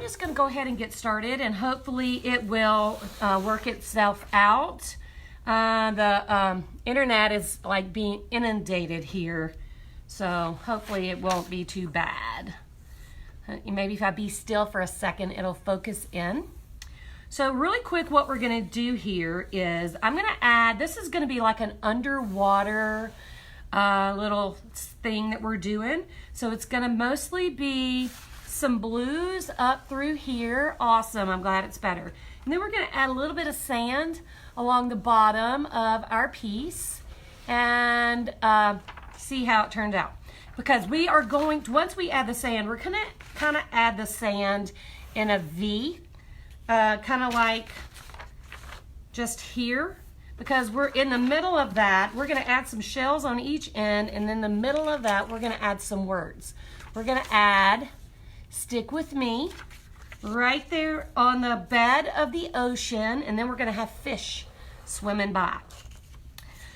just going to go ahead and get started, and hopefully it will work itself out. The internet is like being inundated here, so hopefully it won't be too bad. Maybe if I be still for a second, it'll focus in. So really quick, what we're going to do here is I'm going to add, this is going to be like an underwater little thing that we're doing. So it's going to mostly be some blues up through here. Awesome. I'm glad it's better. And then we're going to add a little bit of sand along the bottom of our piece and see how it turned out. Because we are going to, once we add the sand, we're going to kind of add the sand in a V, kind of like just here. Because we're in the middle of that, we're going to add some shells on each end, and in the middle of that, we're going to add some words. We're going to add, stick with me, right there on the bed of the ocean, and then we're going to have fish swimming by.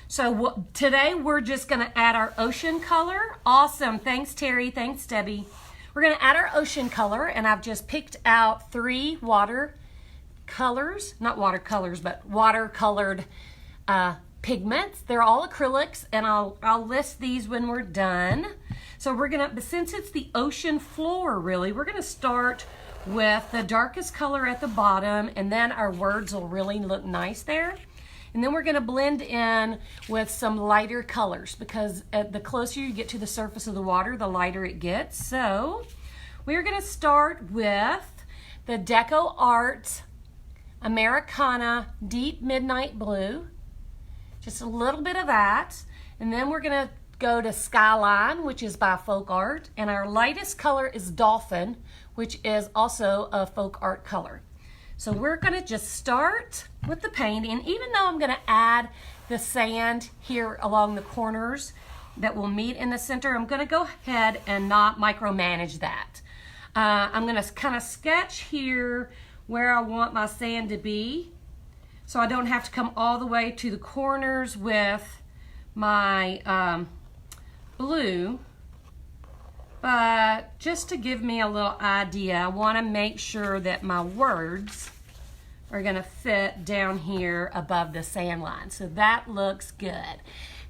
So today we're just going to add our ocean color. Awesome. Thanks, Terry. Thanks, Debbie. We're going to add our ocean color, and I've just picked out 3 water colors, not watercolors, but watercolored pigments. They're all acrylics, and I'll list these when we're done. So we're going to, since it's the ocean floor really, we're going to start with the darkest color at the bottom, and then our words will really look nice there. And then we're going to blend in with some lighter colors, because the closer you get to the surface of the water, the lighter it gets. So we're going to start with the Deco Art Americana Deep Midnight Blue. Just a little bit of that. And then we're going to go to Skyline, which is by Folk Art. And our lightest color is Dolphin, which is also a Folk Art color. So we're going to just start with the paint, and even though I'm going to add the sand here along the corners that will meet in the center, I'm going to go ahead and not micromanage that. I'm going to kind of sketch here where I want my sand to be, so I don't have to come all the way to the corners with my blue. But just to give me a little idea, I want to make sure that my words are going to fit down here above the sand line. So that looks good.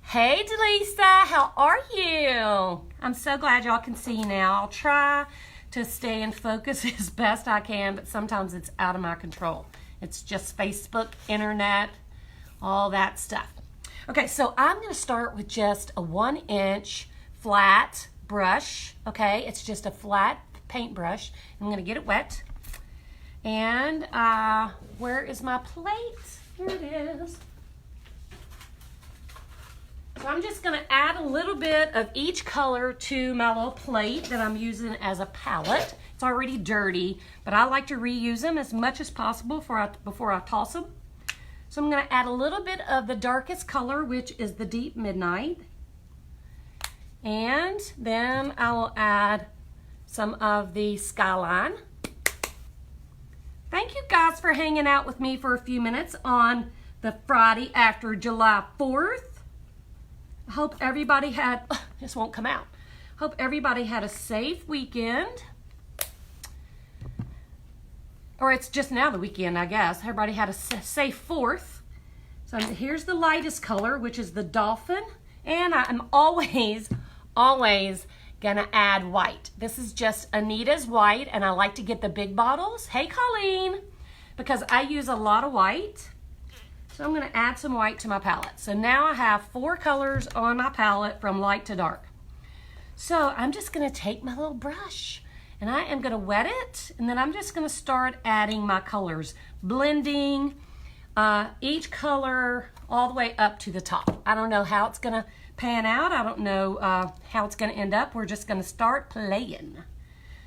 Hey, Delisa, how are you? I'm so glad y'all can see now. I'll try to stay in focus as best I can, but sometimes it's out of my control. It's just Facebook, internet, all that stuff. Okay, so I'm going to start with just a 1-inch flat brush. Okay, it's just a flat paintbrush. I'm going to get it wet. And where is my plate? Here it is. So I'm just going to add a little bit of each color to my little plate that I'm using as a palette. It's already dirty, but I like to reuse them as much as possible before I toss them. So I'm going to add a little bit of the darkest color, which is the Deep Midnight. And then I will add some of the Skyline. Thank you guys for hanging out with me for a few minutes on the Friday after July 4th. I hope everybody had, this won't come out. Hope everybody had a safe weekend. Or it's just now the weekend, I guess. Everybody had a safe 4th. So here's the lightest color, which is the Dolphin. And I'm always gonna add white. This is just Anita's white, and I like to get the big bottles. Hey, Colleen, because I use a lot of white. So I'm gonna add some white to my palette. So now I have 4 colors on my palette from light to dark. So I'm just gonna take my little brush, and I am gonna wet it, and then I'm just gonna start adding my colors, blending each color all the way up to the top. I don't know how it's gonna pan out. I don't know how it's going to end up. We're just going to start playing.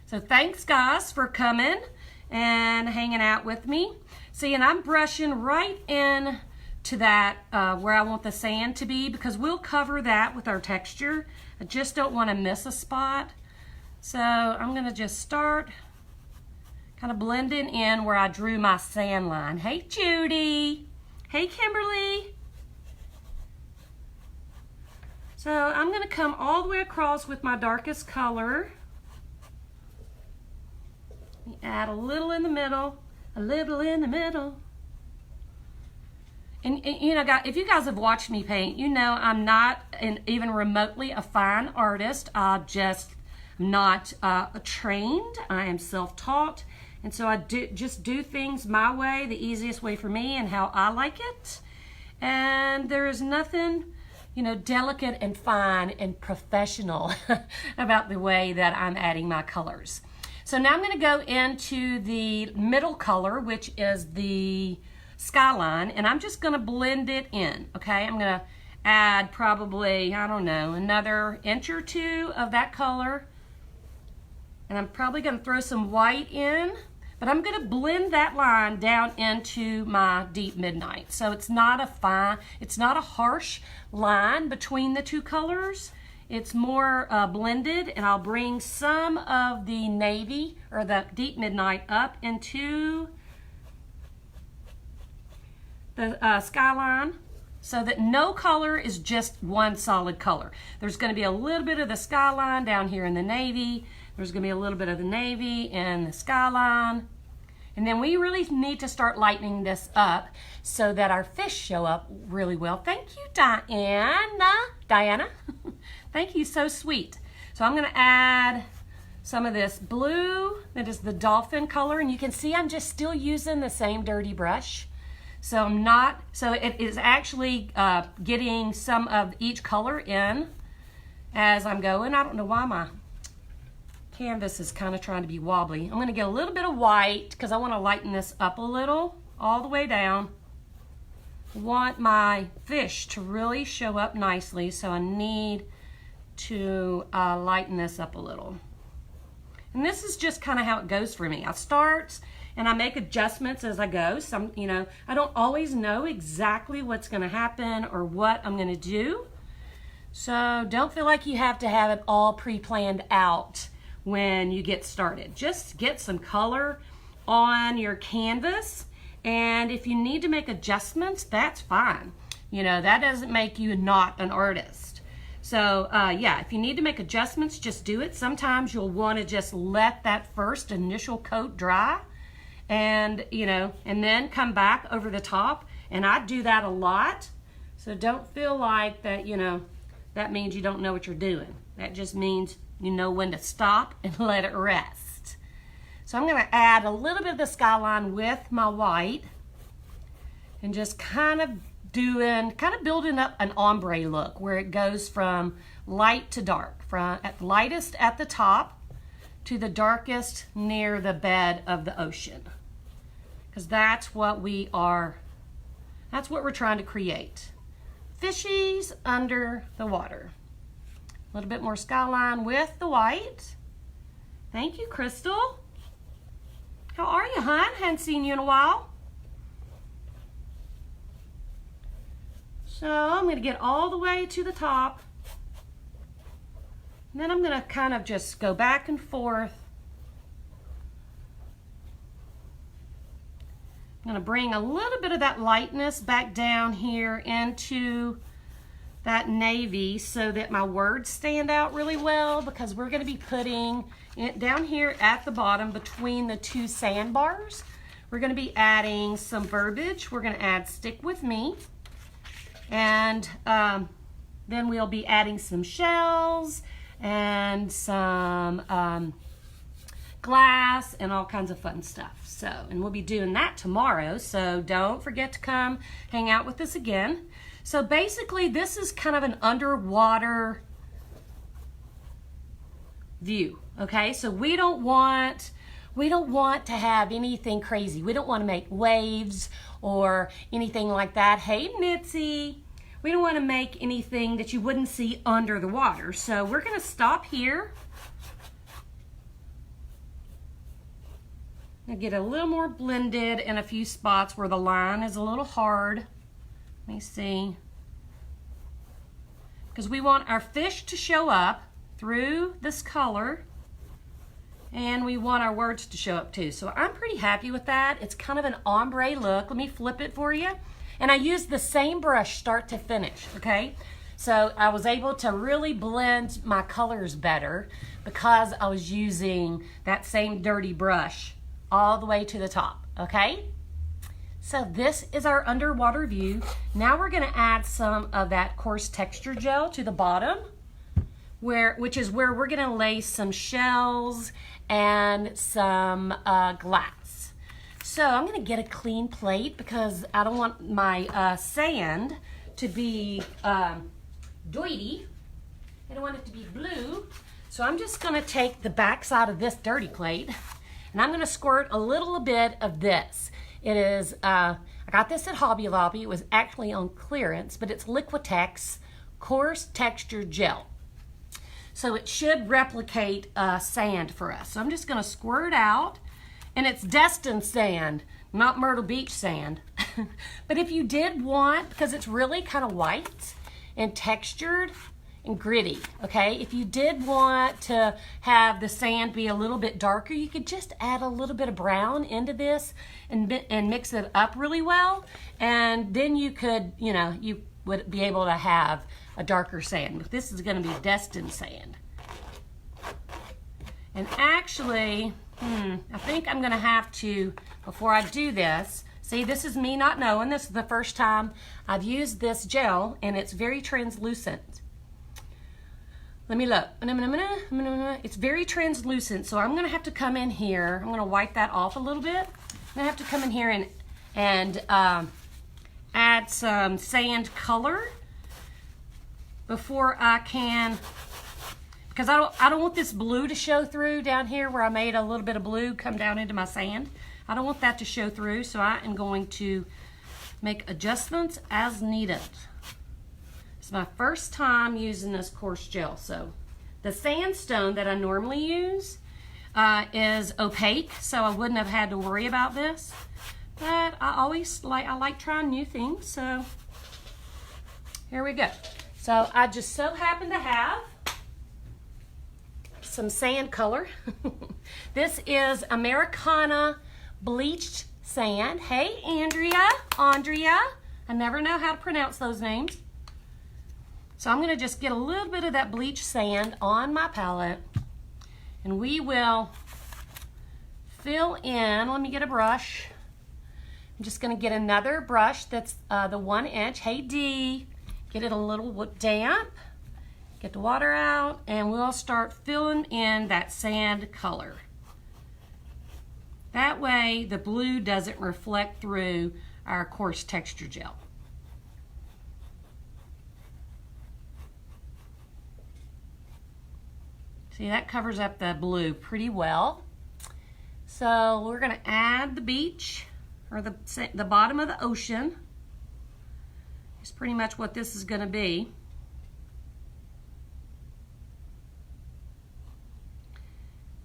So thanks guys for coming and hanging out with me. See, and I'm brushing right in to that where I want the sand to be, because we'll cover that with our texture. I just don't want to miss a spot. So I'm going to just start kind of blending in where I drew my sand line. Hey Judy. Hey Kimberly. So I'm going to come all the way across with my darkest color. add a little in the middle, a little in the middle. And you know, guys, if you guys have watched me paint, you know I'm not even remotely a fine artist. I'm not trained. I am self-taught. And so I just do things my way, the easiest way for me and how I like it. And there is nothing, you know, delicate and fine and professional about the way that I'm adding my colors. So now I'm going to go into the middle color, which is the Skyline, and I'm just going to blend it in, okay? I'm going to add probably, I don't know, another inch or two of that color. And I'm probably going to throw some white in, but I'm going to blend that line down into my Deep Midnight. So it's not a harsh line between the two colors. It's more blended, and I'll bring some of the navy or the Deep Midnight up into the Skyline, so that no color is just one solid color. There's going to be a little bit of the Skyline down here in the navy. There's going to be a little bit of the navy in the Skyline. And then we really need to start lightening this up so that our fish show up really well. Thank you, Diana. Thank you, so sweet. So I'm going to add some of this blue that is the dolphin color, and you can see I'm just still using the same dirty brush. So it is actually getting some of each color in as I'm going. I don't know why my canvas is kind of trying to be wobbly. I'm going to get a little bit of white because I want to lighten this up a little all the way down. I want my fish to really show up nicely, so I need to lighten this up a little. And this is just kind of how it goes for me. I start and I make adjustments as I go. You know, I don't always know exactly what's going to happen or what I'm going to do. So don't feel like you have to have it all pre-planned out when you get started. Just get some color on your canvas, and if you need to make adjustments, that's fine. You know, that doesn't make you not an artist. So yeah, if you need to make adjustments, just do it. Sometimes you'll want to just let that first initial coat dry, and you know, and then come back over the top. And I do that a lot. So don't feel like that, you know, that means you don't know what you're doing. That just means you know when to stop and let it rest. So I'm going to add a little bit of the Skyline with my white and just kind of building up an ombre look where it goes from light to dark, from at lightest at the top to the darkest near the bed of the ocean. Because that's what we're trying to create. Fishies under the water. A little bit more Skyline with the white. Thank you, Crystal. How are you, hon? Hadn't seen you in a while. So I'm going to get all the way to the top. And then I'm going to kind of just go back and forth. I'm going to bring a little bit of that lightness back down here into that navy so that my words stand out really well, because we're going to be putting it down here at the bottom between the two sandbars. We're going to be adding some verbiage. We're going to add "stick with me," and then we'll be adding some shells and some glass and all kinds of fun stuff. So, and we'll be doing that tomorrow, so don't forget to come hang out with us again. So basically this is kind of an underwater view, okay? So we don't want to have anything crazy. We don't want to make waves or anything like that. Hey, Mitzi. We don't want to make anything that you wouldn't see under the water. So we're going to stop here. And get a little more blended in a few spots where the line is a little hard. Let me see. Because we want our fish to show up through this color, and we want our words to show up too. So I'm pretty happy with that. It's kind of an ombre look. Let me flip it for you. And I used the same brush start to finish, okay? So I was able to really blend my colors better because I was using that same dirty brush all the way to the top, okay? So this is our underwater view. Now we're gonna add some of that coarse texture gel to the bottom, which is where we're gonna lay some shells and some glass. So I'm gonna get a clean plate because I don't want my sand to be doity. I don't want it to be blue. So I'm just gonna take the back side of this dirty plate and I'm gonna squirt a little bit of this. It is, I got this at Hobby Lobby. It was actually on clearance, but it's Liquitex Coarse Texture Gel. So it should replicate sand for us. So I'm just gonna squirt out, and it's Destin sand, not Myrtle Beach sand. But if you did want, because it's really kind of white and textured and gritty, okay? If you did want to have the sand be a little bit darker, you could just add a little bit of brown into this and mix it up really well. And then you could, you know, you would be able to have a darker sand. But this is gonna be Destin sand. And actually, I think I'm gonna have to, before I do this, see, this is me not knowing. This is the first time I've used this gel, and it's very translucent. Let me look. It's very translucent, so I'm gonna have to come in here. I'm gonna wipe that off a little bit. I'm gonna have to come in here and add some sand color before I can, because I don't want this blue to show through down here where I made a little bit of blue come down into my sand. I don't want that to show through, so I am going to make adjustments as needed. It's my first time using this coarse gel. So the sandstone that I normally use is opaque, so I wouldn't have had to worry about this. But I like trying new things, so here we go. So I just so happen to have some sand color. This is Americana bleached sand. Hey, Andrea. I never know how to pronounce those names. So I'm gonna just get a little bit of that bleached sand on my palette, and we will fill in. Let me get a brush. I'm just gonna get another brush that's the 1 inch. Hey, D, get it a little damp. Get the water out, and we'll start filling in that sand color. That way the blue doesn't reflect through our coarse texture gel. See, that covers up the blue pretty well. So we're gonna add the beach, or the bottom of the ocean. It's pretty much what this is gonna be.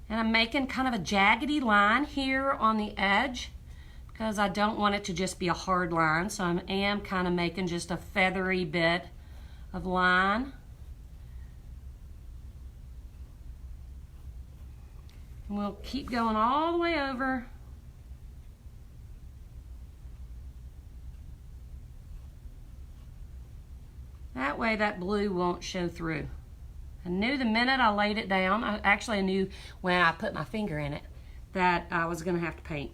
And I'm making kind of a jaggedy line here on the edge because I don't want it to just be a hard line. So I am kind of making just a feathery bit of line. And we'll keep going all the way over. That way that blue won't show through. I knew the minute I laid it down, I knew when I put my finger in it that I was gonna have to paint.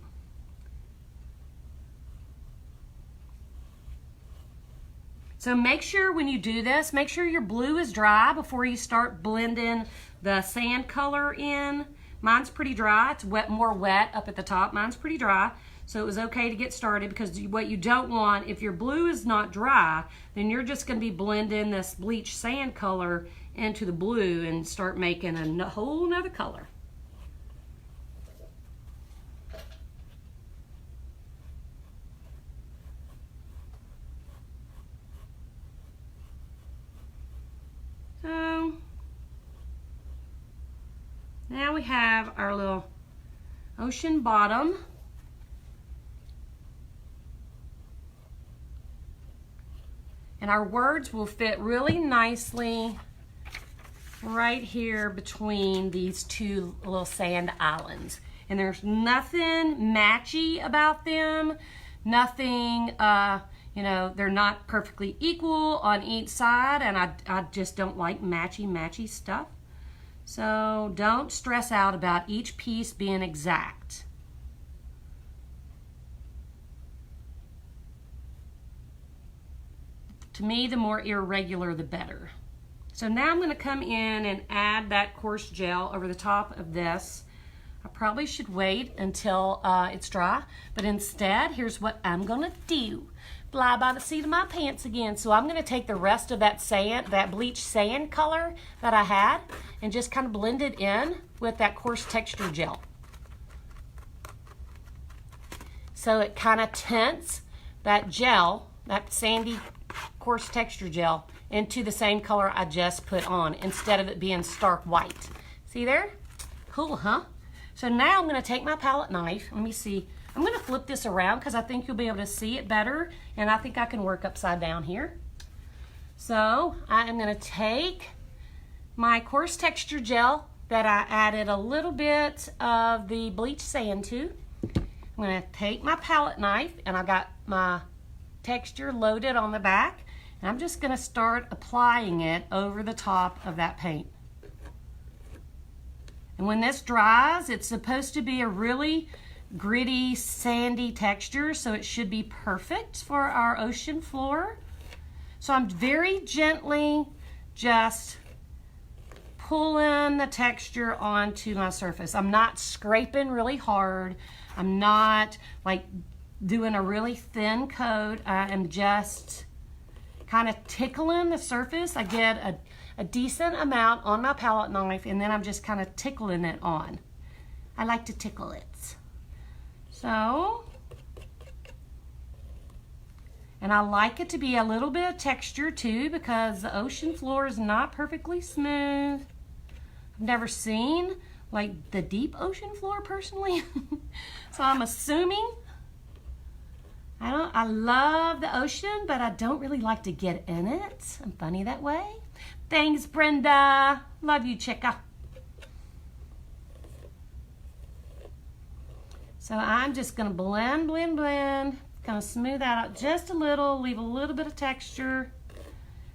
So make sure when you do this, make sure your blue is dry before you start blending the sand color in. Mine's pretty dry. It's more wet up at the top. Mine's pretty dry, so it was okay to get started, because what you don't want, if your blue is not dry, then you're just going to be blending this bleached sand color into the blue and start making a whole nother color. So now we have our little ocean bottom. And our words will fit really nicely right here between these two little sand islands. And there's nothing matchy about them, nothing, you know, they're not perfectly equal on each side, and I just don't like matchy stuff. So don't stress out about each piece being exact. To me, the more irregular, the better. So now I'm going to come in and add that coarse gel over the top of this. I probably should wait until it's dry, but instead, here's what I'm going to do. Fly by the seat of my pants again. So I'm going to take the rest of that sand, that bleached sand color that I had, and just kind of blend it in with that coarse texture gel. So it kind of tints that gel, that sandy coarse texture gel, into the same color I just put on instead of it being stark white. See there? Cool, huh? So now I'm going to take my palette knife. Let me see. I'm going to flip this around because I think you'll be able to see it better, and I think I can work upside down here. So I am going to take my coarse texture gel that I added a little bit of the bleached sand to. I'm going to take my palette knife, and I got my texture loaded on the back, and I'm just going to start applying it over the top of that paint. And when this dries, it's supposed to be a really gritty, sandy texture, so it should be perfect for our ocean floor. So I'm very gently just pulling the texture onto my surface. I'm not scraping really hard. I'm not like doing a really thin coat. I am just kind of tickling the surface. I get a decent amount on my palette knife, and then I'm just kind of tickling it on. I like to tickle it. So, and I like it to be a little bit of texture too, because the ocean floor is not perfectly smooth. I've never seen like the deep ocean floor personally. So I'm assuming, I love the ocean, but I don't really like to get in it. I'm funny that way. Thanks, Brenda. Love you, chicka. So I'm just going to blend, blend, blend. Going to smooth that out just a little, leave a little bit of texture.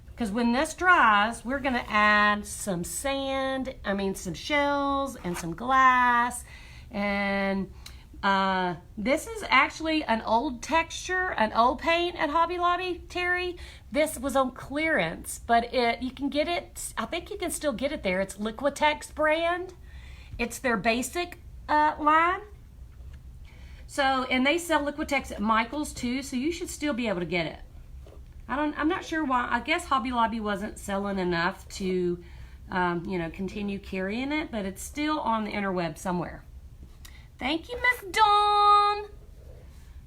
Because when this dries, we're going to add some sand, some shells and some glass. And this is actually an old texture, an old paint at Hobby Lobby, Terry. This was on clearance, but you can get it, I think you can still get it there. It's Liquitex brand. It's their basic line. So, and they sell Liquitex at Michael's too, so you should still be able to get it. I'm not sure why. I guess Hobby Lobby wasn't selling enough to, continue carrying it, but it's still on the interweb somewhere. Thank you, Miss Dawn.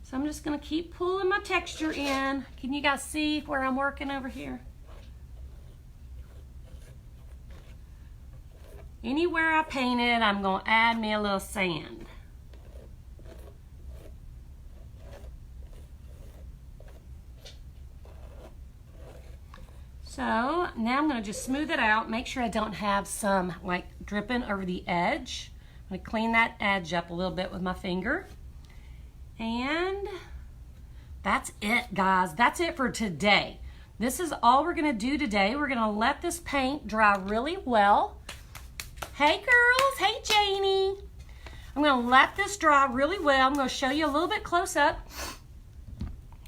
So I'm just gonna keep pulling my texture in. Can you guys see where I'm working over here? Anywhere I painted, I'm gonna add me a little sand. So now I'm going to just smooth it out, make sure I don't have some like dripping over the edge. I'm going to clean that edge up a little bit with my finger. And that's it, guys. That's it for today. This is all we're going to do today. We're going to let this paint dry really well. Hey girls, hey Janie. I'm going to let this dry really well. I'm going to show you a little bit close up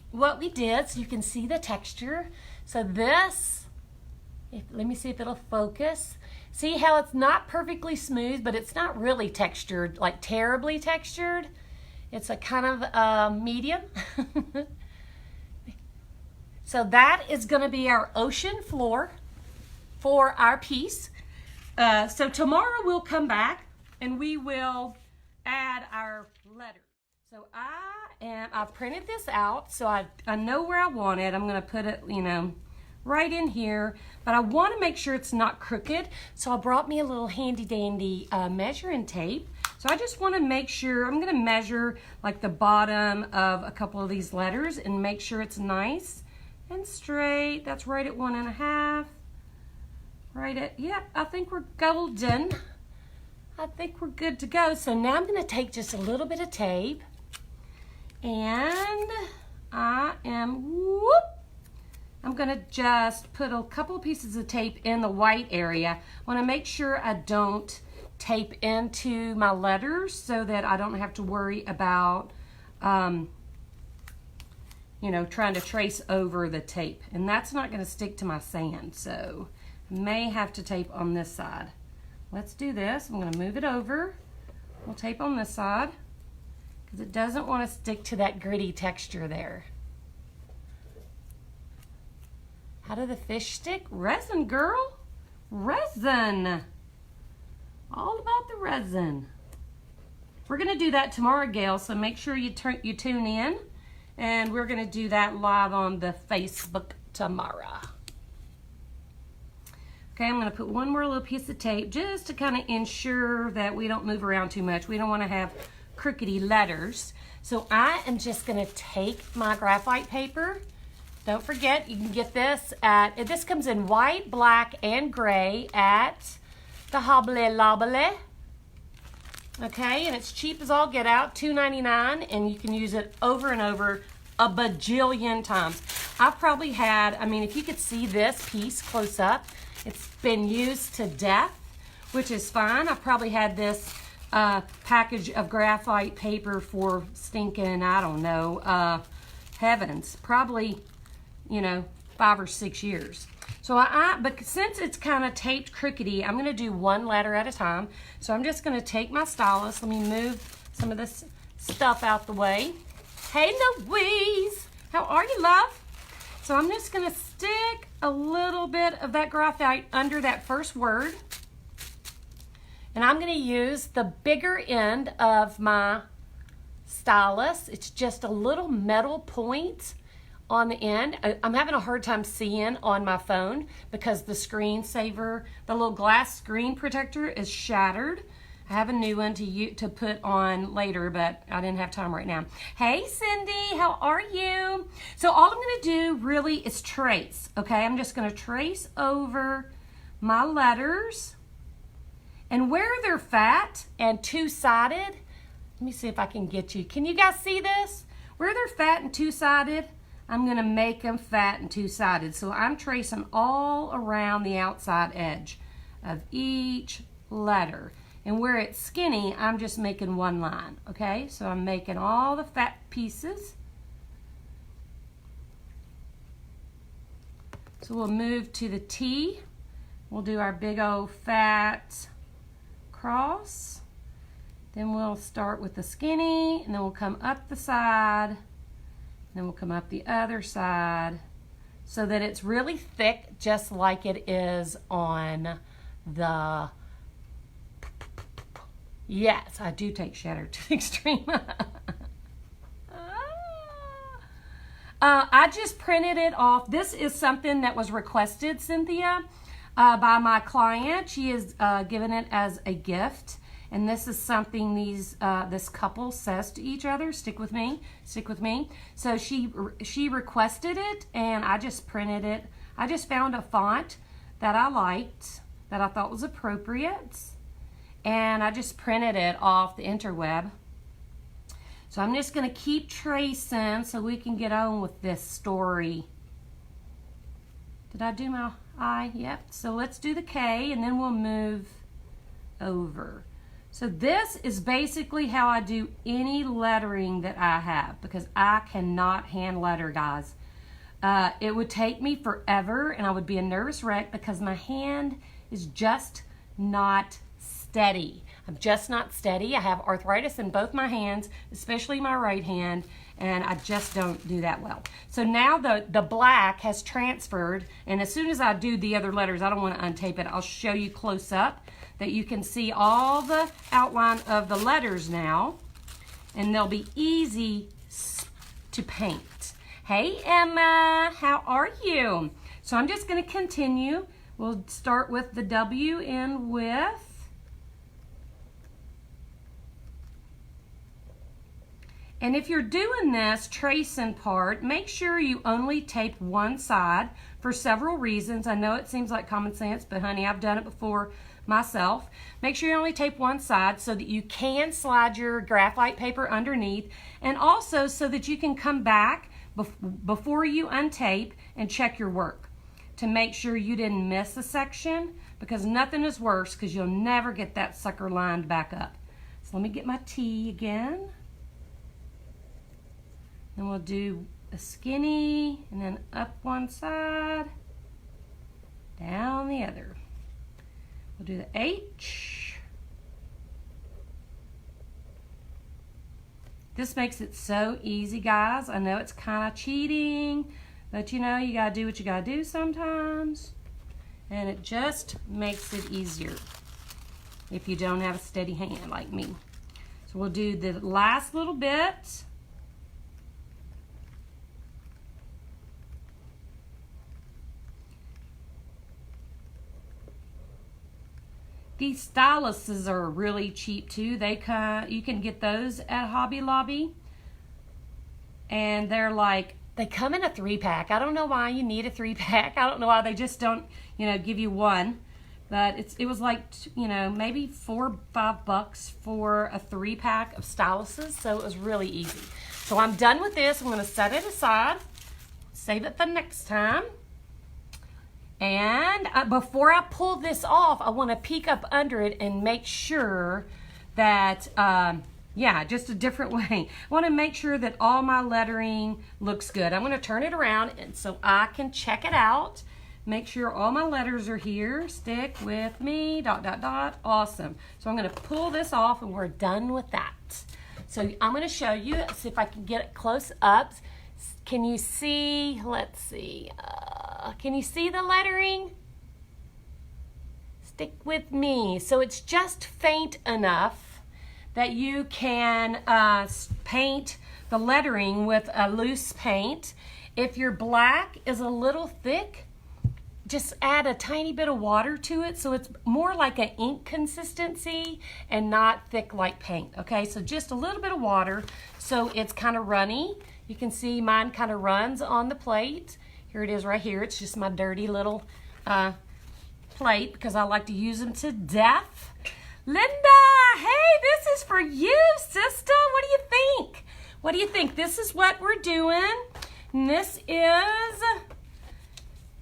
what we did so you can see the texture. So this, let me see if it'll focus. See how it's not perfectly smooth, but it's not really textured, like terribly textured. It's a kind of medium. So that is going to be our ocean floor for our piece. So tomorrow we'll come back and we will add our letters. So I've printed this out, so I know where I want it. I'm going to put it, right in here, but I want to make sure it's not crooked. So I brought me a little handy dandy measuring tape. So I just want to make sure, I'm going to measure like the bottom of a couple of these letters and make sure it's nice and straight. That's right at 1.5. Right at, yep, I think we're golden. I think we're good to go. So now I'm going to take just a little bit of tape. And I'm going to just put a couple of pieces of tape in the white area. I want to make sure I don't tape into my letters so that I don't have to worry about you know, trying to trace over the tape. And that's not going to stick to my sand, so I may have to tape on this side. Let's do this. I'm going to move it over. We'll tape on this side because it doesn't want to stick to that gritty texture there. How do the fish stick? Resin, girl. Resin. All about the resin. We're going to do that tomorrow, Gail, so make sure you tune in. And we're going to do that live on the Facebook tomorrow. Okay, I'm going to put one more little piece of tape just to kind of ensure that we don't move around too much. We don't want to have crookedy letters. So I am just going to take my graphite paper. Don't forget, you can get this at, this comes in white, black, and gray at the Hobby Lobby. Okay, and it's cheap as all get out, $2.99, and you can use it over and over a bajillion times. I've probably had, I mean, if you could see this piece close up, it's been used to death, which is fine. I've probably had this package of graphite paper for stinking, I don't know, heavens, probably, you know, 5 or 6 years. So but since it's kind of taped crookedy, I'm going to do one letter at a time. So I'm just going to take my stylus. Let me move some of this stuff out the way. Hey, Louise. How are you, love? So I'm just going to stick a little bit of that graphite under that first word. And I'm going to use the bigger end of my stylus. It's just a little metal point on the end. I'm having a hard time seeing on my phone because the screensaver, the little glass screen protector is shattered. I have a new one to put on later, but I didn't have time right now. Hey, Cindy, how are you? So all I'm going to do really is trace, okay? I'm just going to trace over my letters. And where they're fat and two-sided, let me see if I can get you. Can you guys see this? Where they're fat and two-sided, I'm going to make them fat and two-sided. So I'm tracing all around the outside edge of each letter. And where it's skinny, I'm just making one line, okay? So I'm making all the fat pieces. So we'll move to the T. We'll do our big old fat cross. Then we'll start with the skinny, and then we'll come up the side. Then we'll come up the other side so that it's really thick, just like it is on the, yes, I do take shatter to the extreme. I just printed it off. This is something that was requested, Cynthia, by my client. She has given it as a gift. And this is something this couple says to each other, stick with me, stick with me. So she requested it, and I just printed it. I just found a font that I liked, that I thought was appropriate, and I just printed it off the interweb. So I'm just gonna keep tracing so we can get on with this story. Did I do my I? Yep, so let's do the K, and then we'll move over. So this is basically how I do any lettering that I have, because I cannot hand letter, guys. It would take me forever, and I would be a nervous wreck because my hand is just not steady. I'm just not steady. I have arthritis in both my hands, especially my right hand, and I just don't do that well. So now the black has transferred, and as soon as I do the other letters, I don't want to untape it. I'll show you close up that you can see all the outline of the letters now, and they'll be easy to paint. Hey, Emma, how are you? So I'm just going to continue. We'll start with the W in with. And if you're doing this tracing part, make sure you only tape one side for several reasons. I know it seems like common sense, but honey, I've done it before myself. Make sure you only tape one side so that you can slide your graphite paper underneath, and also so that you can come back before you untape and check your work to make sure you didn't miss a section, because nothing is worse because you'll never get that sucker lined back up. So let me get my T again. Then we'll do a skinny, and then up one side, down the other. We'll do the H. This makes it so easy, guys. I know it's kind of cheating, but you know, you gotta do what you gotta do sometimes. And it just makes it easier if you don't have a steady hand like me. So we'll do the last little bit. These styluses are really cheap too. You can get those at Hobby Lobby. And they're like, they come in a 3-pack. I don't know why you need a 3-pack. I don't know why they just don't, you know, give you one. But it was like, you know, maybe $4 or $5 for a 3-pack of styluses. So it was really easy. So I'm done with this. I'm going to set it aside. Save it for next time. And before I pull this off, I want to peek up under it and make sure that, yeah, just a different way. I want to make sure that all my lettering looks good. I'm going to turn it around and so I can check it out. Make sure all my letters are here. Stick with me, ... Awesome. So I'm going to pull this off and we're done with that. So I'm going to show you, see if I can get it close up. Can you see, let's see, can you see the lettering? Stick with me. So it's just faint enough that you can paint the lettering with a loose paint. If your black is a little thick, just add a tiny bit of water to it so it's more like an ink consistency and not thick like paint. Okay, so just a little bit of water so it's kind of runny. You can see mine kind of runs on the plate. Here it is right here. It's just my dirty little plate because I like to use them to death. Linda, hey, this is for you, sister. What do you think? What do you think? This is what we're doing. And this is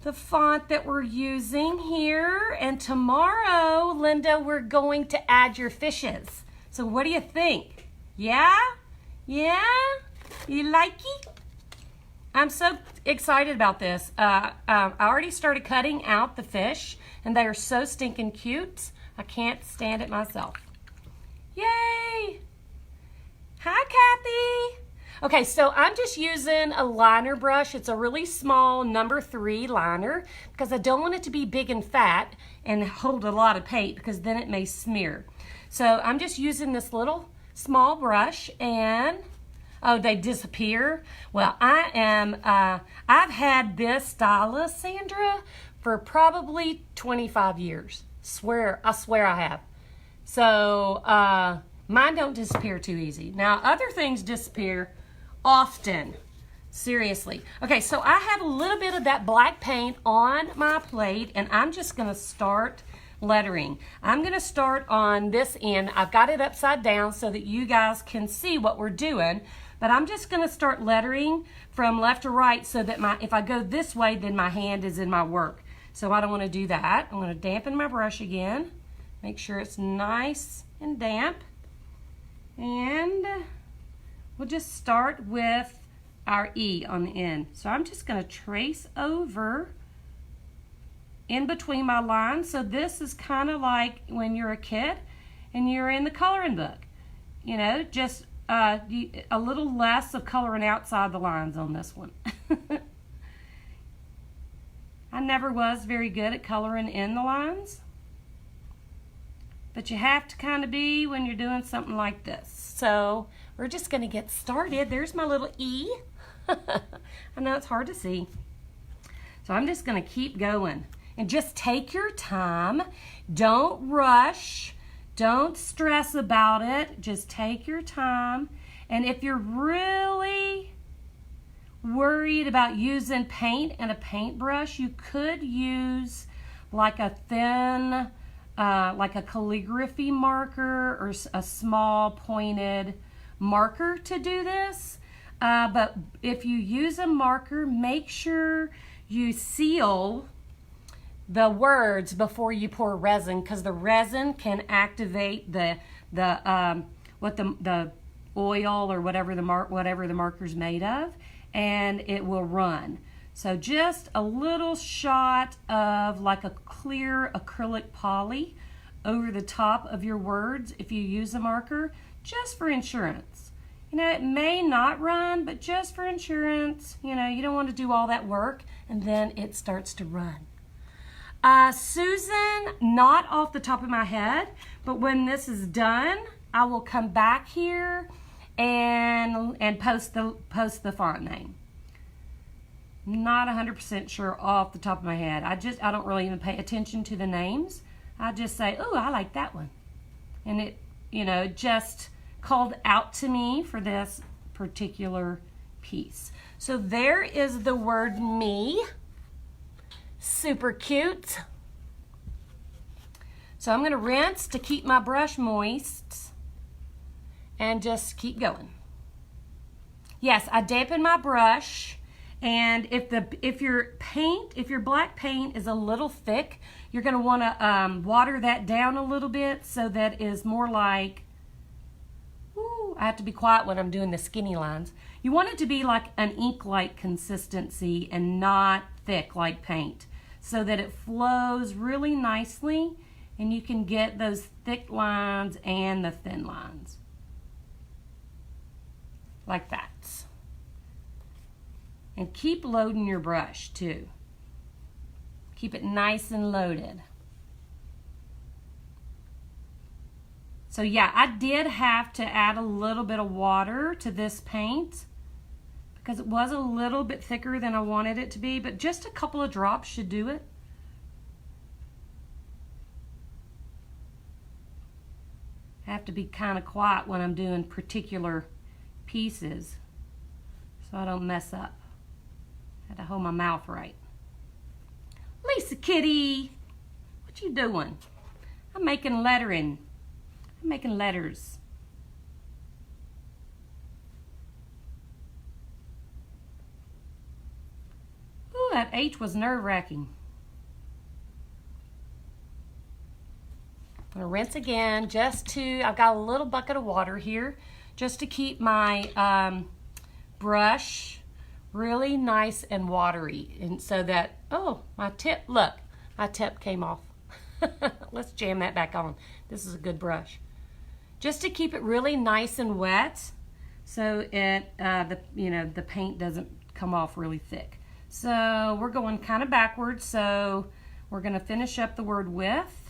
the font that we're using here. And tomorrow, Linda, we're going to add your fishes. So what do you think? Yeah? Yeah? You like it? I'm so excited about this. I already started cutting out the fish, and they are so stinking cute. I can't stand it myself. Yay! Hi, Kathy. Okay, so I'm just using a liner brush. It's a really small number 3 liner because I don't want it to be big and fat and hold a lot of paint because then it may smear. So I'm just using this little small brush and oh, they disappear. Well, I've had this stylus, Sandra, for probably 25 years. I swear I have. So mine don't disappear too easy. Now, other things disappear often. Seriously. Okay, so I have a little bit of that black paint on my plate, and I'm just going to start lettering. I'm going to start on this end. I've got it upside down so that you guys can see what we're doing. But I'm just going to start lettering from left to right so that if I go this way, then my hand is in my work. So I don't want to do that. I'm going to dampen my brush again. Make sure it's nice and damp. And we'll just start with our E on the end. So I'm just going to trace over in between my lines. So this is kind of like when you're a kid and you're in the coloring book. You know, just a little less of coloring outside the lines on this one. I never was very good at coloring in the lines, but you have to kind of be when you're doing something like this. So we're just going to get started. There's my little E. I know it's hard to see. So I'm just going to keep going and just take your time. Don't rush. Don't stress about it. Just take your time. And if you're really worried about using paint and a paintbrush, you could use like a thin, like a calligraphy marker or a small pointed marker to do this. But if you use a marker, make sure you seal the words before you pour resin, because the resin can activate the oil or whatever the marker's made of, and it will run. So just a little shot of like a clear acrylic poly over the top of your words if you use a marker, just for insurance. You know, it may not run, but just for insurance, you know, you don't want to do all that work and then it starts to run. Susan, not off the top of my head, but when this is done, I will come back here and post the font name. Not 100% sure off the top of my head. I don't really even pay attention to the names. I just say, oh, I like that one. And it, you know, just called out to me for this particular piece. So there is the word me. Super cute. So I'm going to rinse to keep my brush moist and just keep going. Yes, I dampen my brush. And if your black paint is a little thick, you're going to want to water that down a little bit so that is more like, I have to be quiet when I'm doing the skinny lines. You want it to be like an ink-like consistency and not thick like paint so that it flows really nicely and you can get those thick lines and the thin lines. Like that. And keep loading your brush too. Keep it nice and loaded. So yeah, I did have to add a little bit of water to this paint because it was a little bit thicker than I wanted it to be, but just a couple of drops should do it. I have to be kind of quiet when I'm doing particular pieces so I don't mess up. I had to hold my mouth right. Lisa Kitty, what you doing? I'm making lettering. I'm making letters. Ooh, that H was nerve-wracking. I'm gonna rinse again I've got a little bucket of water here just to keep my brush really nice and watery, and so that, oh, my tip, look, my tip came off. Let's jam that back on. This is a good brush. Just to keep it really nice and wet so the paint doesn't come off really thick. So we're going kind of backwards, so we're going to finish up the word with.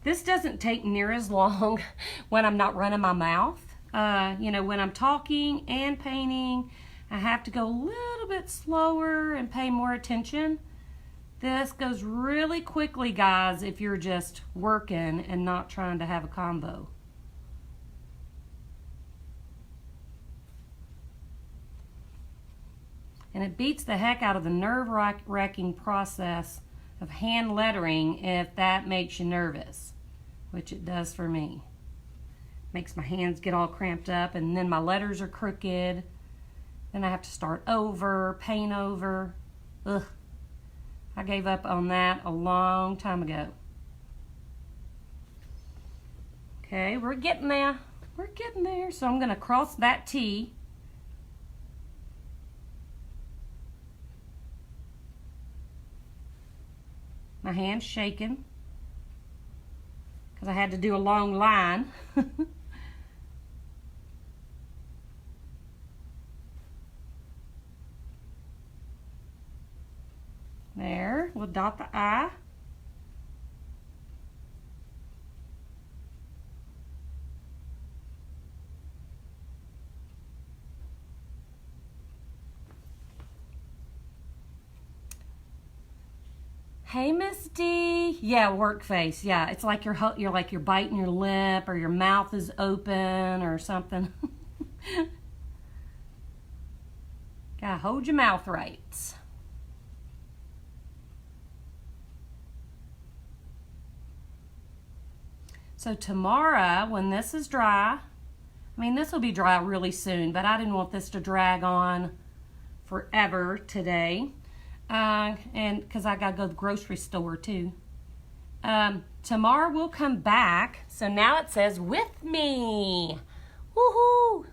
This doesn't take near as long when I'm not running my mouth. You know, when I'm talking and painting, I have to go a little bit slower and pay more attention. This goes really quickly, guys, if you're just working and not trying to have a combo. And it beats the heck out of the nerve-wracking process of hand lettering if that makes you nervous, which it does for me. Makes my hands get all cramped up and then my letters are crooked. Then I have to start over, paint over. Ugh. I gave up on that a long time ago. Okay, we're getting there. We're getting there. So I'm going to cross that T. My hand's shaking because I had to do a long line. There, we'll dot the I. Hey, Miss D. Yeah, work face. Yeah, it's like you're like you're biting your lip or your mouth is open or something. Gotta hold your mouth right. So tomorrow, when this is dry, I mean, this will be dry really soon, but I didn't want this to drag on forever today. And because I gotta go to the grocery store too. Tomorrow we'll come back. So now it says with me. Woohoo!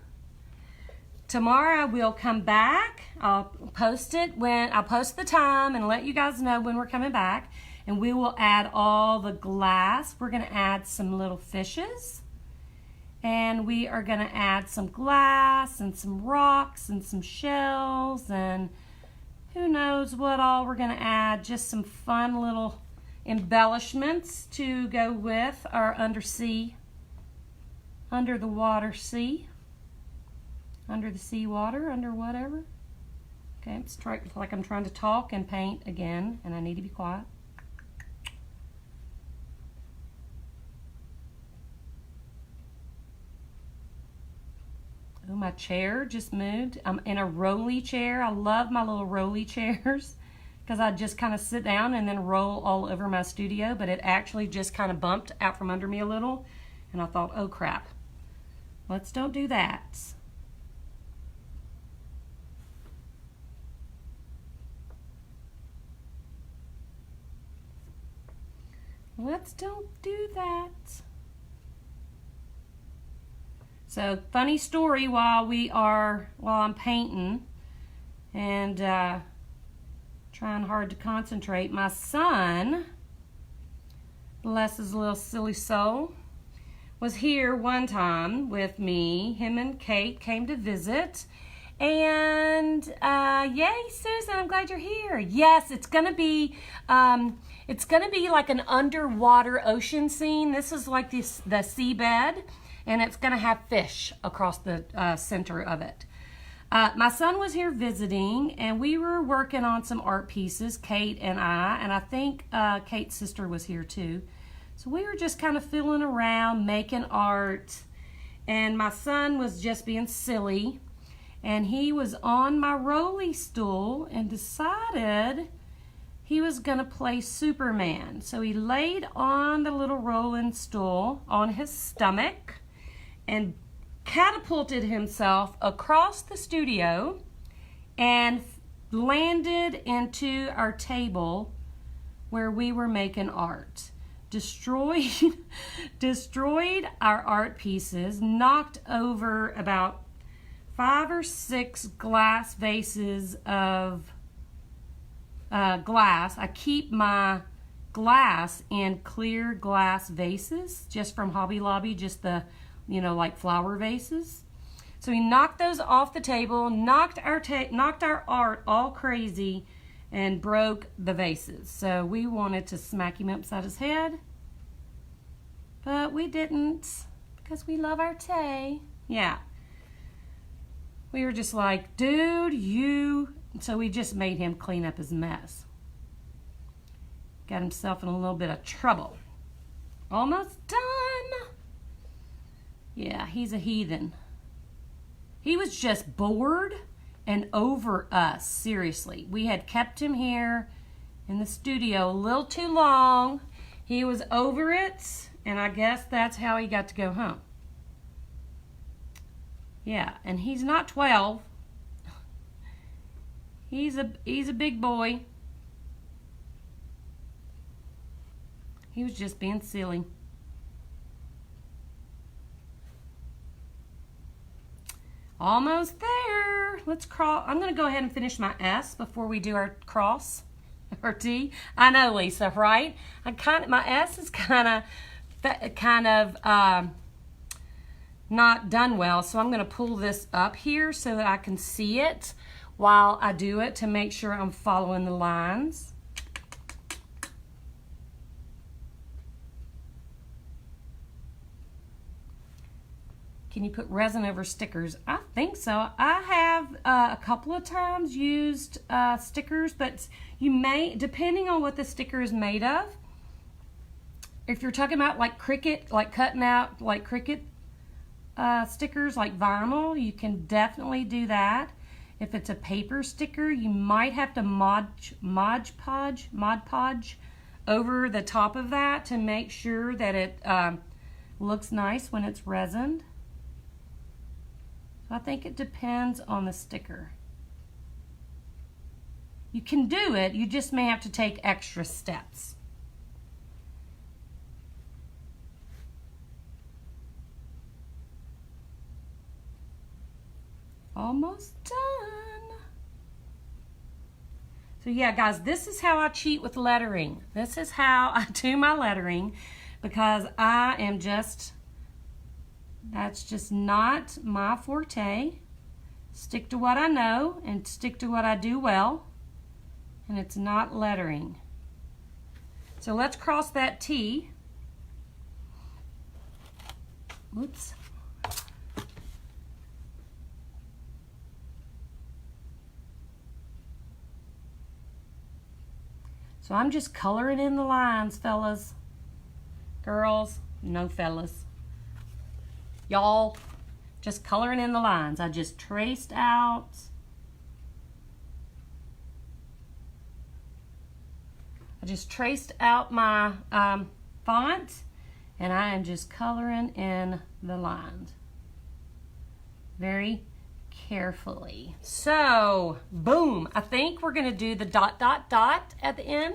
Tomorrow I will come back. I'll post the time and let you guys know when we're coming back. And we will add all the glass. We're going to add some little fishes. And we are going to add some glass and some rocks and some shells and who knows what all we're going to add. Just some fun little embellishments to go with our under the water sea. Under the sea water, under whatever. Okay, it's like I'm trying to talk and paint again, and I need to be quiet. Oh, my chair just moved. I'm in a rolly chair. I love my little rolly chairs because I just kind of sit down and then roll all over my studio, but it actually just kind of bumped out from under me a little, and I thought, oh crap, let's don't do that. Let's don't do that. So, funny story while I'm painting and trying hard to concentrate. My son, bless his little silly soul, was here one time with me. Him and Kate came to visit. And yay, Susan, I'm glad you're here. Yes, it's gonna be like an underwater ocean scene. This is like the seabed, and it's gonna have fish across the center of it. My son was here visiting, and we were working on some art pieces, Kate and I think Kate's sister was here too. So we were just kind of fooling around, making art, and my son was just being silly. And he was on my rolly stool and decided he was going to play Superman. So he laid on the little rolling stool on his stomach and catapulted himself across the studio and landed into our table where we were making art. Destroyed our art pieces, knocked over about 5 or 6 glass vases of glass. I keep my glass in clear glass vases just from Hobby Lobby, just the, like flower vases. So he knocked those off the table, knocked our art all crazy, and broke the vases. So we wanted to smack him upside his head, but we didn't because we love our Tay. Yeah. We were just like, dude, So we just made him clean up his mess. Got himself in a little bit of trouble. Almost done. Yeah, he's a heathen. He was just bored and over us, seriously. We had kept him here in the studio a little too long. He was over it, and I guess that's how he got to go home. Yeah, and he's not 12. He's a big boy. He was just being silly. Almost there. Let's cross. I'm going to go ahead and finish my S before we do our cross or T. I know, Lisa, right? My S is kind of not done well, so I'm going to pull this up here so that I can see it while I do it to make sure I'm following the lines. Can you put resin over stickers? I think so. I have a couple of times used stickers, but you may, depending on what the sticker is made of, if you're talking about like Cricut, like cutting out like Cricut stickers like vinyl, you can definitely do that. If it's a paper sticker, you might have to Mod Podge over the top of that to make sure that it looks nice when it's resined. So I think it depends on the sticker. You can do it, you just may have to take extra steps. Almost done. So yeah, guys, this is how I cheat with lettering. This is how I do my lettering, because I am just, that's just not my forte. Stick to what I know and stick to what I do well, and it's not lettering. So let's cross that T. Oops. So I'm just coloring in the lines, fellas. Girls, no fellas. Y'all, just coloring in the lines. I just traced out. I just traced out my font, and I am just coloring in the lines very carefully. So, boom. I think we're going to do the dot, dot, dot at the end.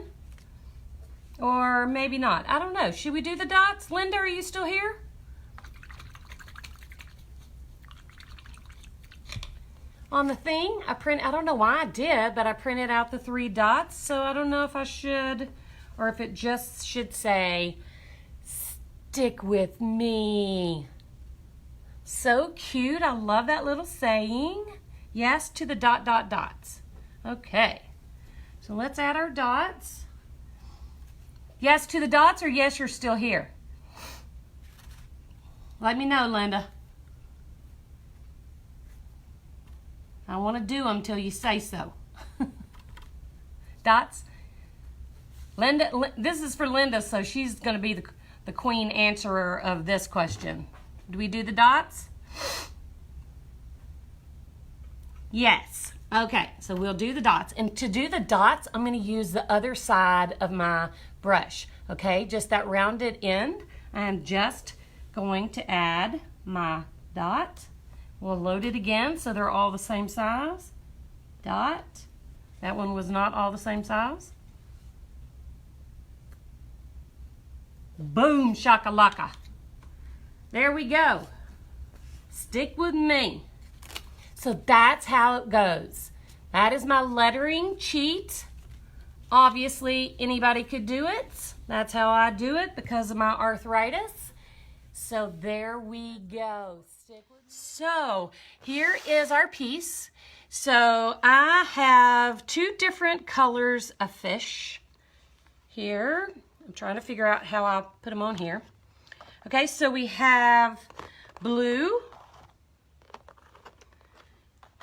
Or maybe not. I don't know. Should we do the dots? Linda, are you still here? On the thing, I don't know why I did, but I printed out the 3 dots. So I don't know if I should, or if it just should say, stick with me. So cute. I love that little saying. Yes to the dot, dot, dots. Okay. So let's add our dots. Yes to the dots, or yes, you're still here? Let me know, Linda. I want to do them till you say so. Dots. Linda, this is for Linda, so she's going to be the queen answerer of this question. Do we do the dots? Yes. Okay, so we'll do the dots. And to do the dots, I'm going to use the other side of my brush. Okay, just that rounded end. I'm just going to add my dot. We'll load it again so they're all the same size. Dot. That one was not all the same size. Boom, shakalaka. There we go. Stick with me. So that's how it goes. That is my lettering cheat. Obviously, anybody could do it. That's how I do it because of my arthritis. So there we go. So here is our piece. So I have 2 different colors of fish here. I'm trying to figure out how I'll put them on here. Okay, so we have blue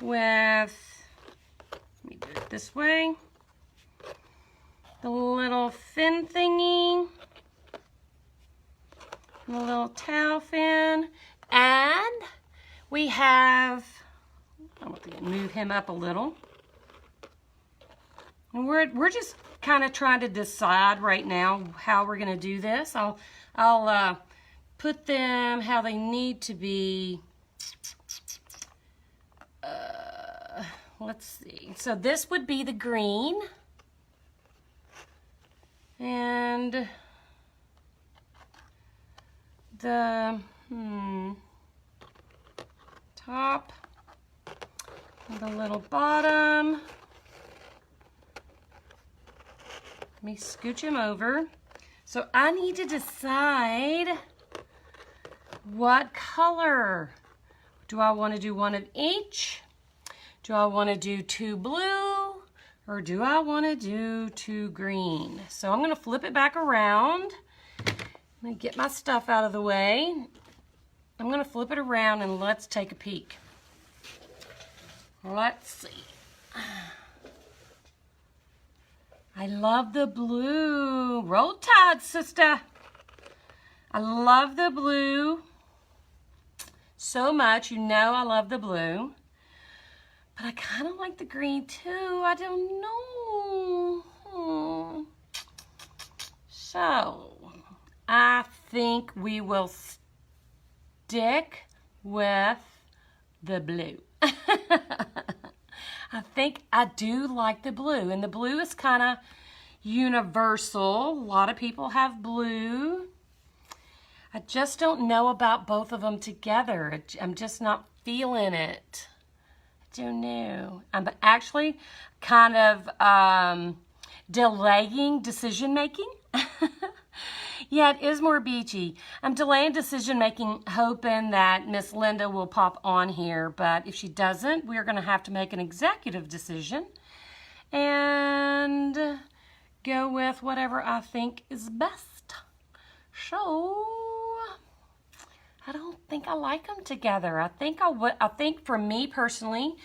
with, let me do it this way, the little fin thingy, the little tail fin, and we have, I'm going to move him up a little. And we're just kind of trying to decide right now how we're going to do this. I'll put them how they need to be. Let's see. So this would be the green. And the top, the little bottom. Let me scooch him over. So I need to decide what color. Do I want to do one of each? Do I want to do 2 blue? Or do I want to do 2 green? So I'm going to flip it back around. Let me get my stuff out of the way. I'm going to flip it around and let's take a peek. Let's see. I love the blue. Roll Tide, sister. I love the blue so much. You know I love the blue. But I kind of like the green too. I don't know. So, I think we will stick with the blue. I think I do like the blue. And the blue is kind of universal. A lot of people have blue. I just don't know about both of them together. I'm just not feeling it. don't know. I'm actually kind of delaying decision making. Yeah, it is more beachy. I'm delaying decision making, hoping that Miss Linda will pop on here, but if she doesn't, we're going to have to make an executive decision and go with whatever I think is best. So, I don't think I like them together. I think for me personally,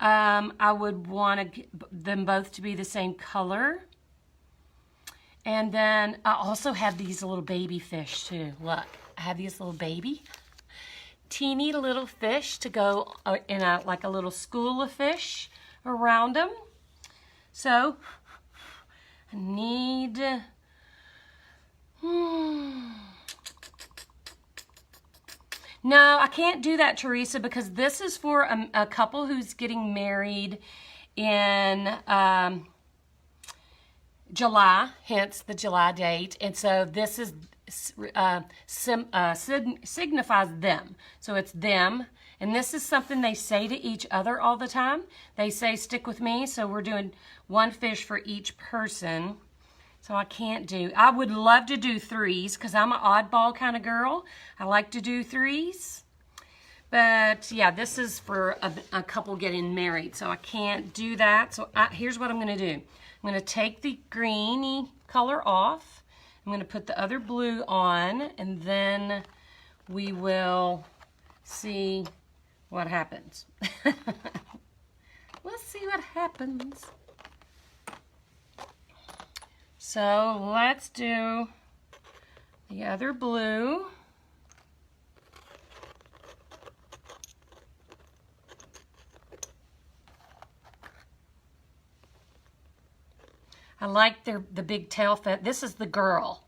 I would want them both to be the same color. And then I also have these little baby fish too. Look, I have these little teeny little fish to go in like a little school of fish around them. So I need, no, I can't do that, Teresa, because this is for a couple who's getting married in July, hence the July date. And so this is signifies them. So it's them. And this is something they say to each other all the time. They say, stick with me. So we're doing one fish for each person. So I can't do, I would love to do threes because I'm an oddball kind of girl. I like to do threes. But yeah, this is for a couple getting married. So I can't do that. So here's what I'm going to do. I'm going to take the greeny color off. I'm going to put the other blue on, and then we will see what happens. Let's see what happens. So let's do the other blue. I like the big tail fin. This is the girl.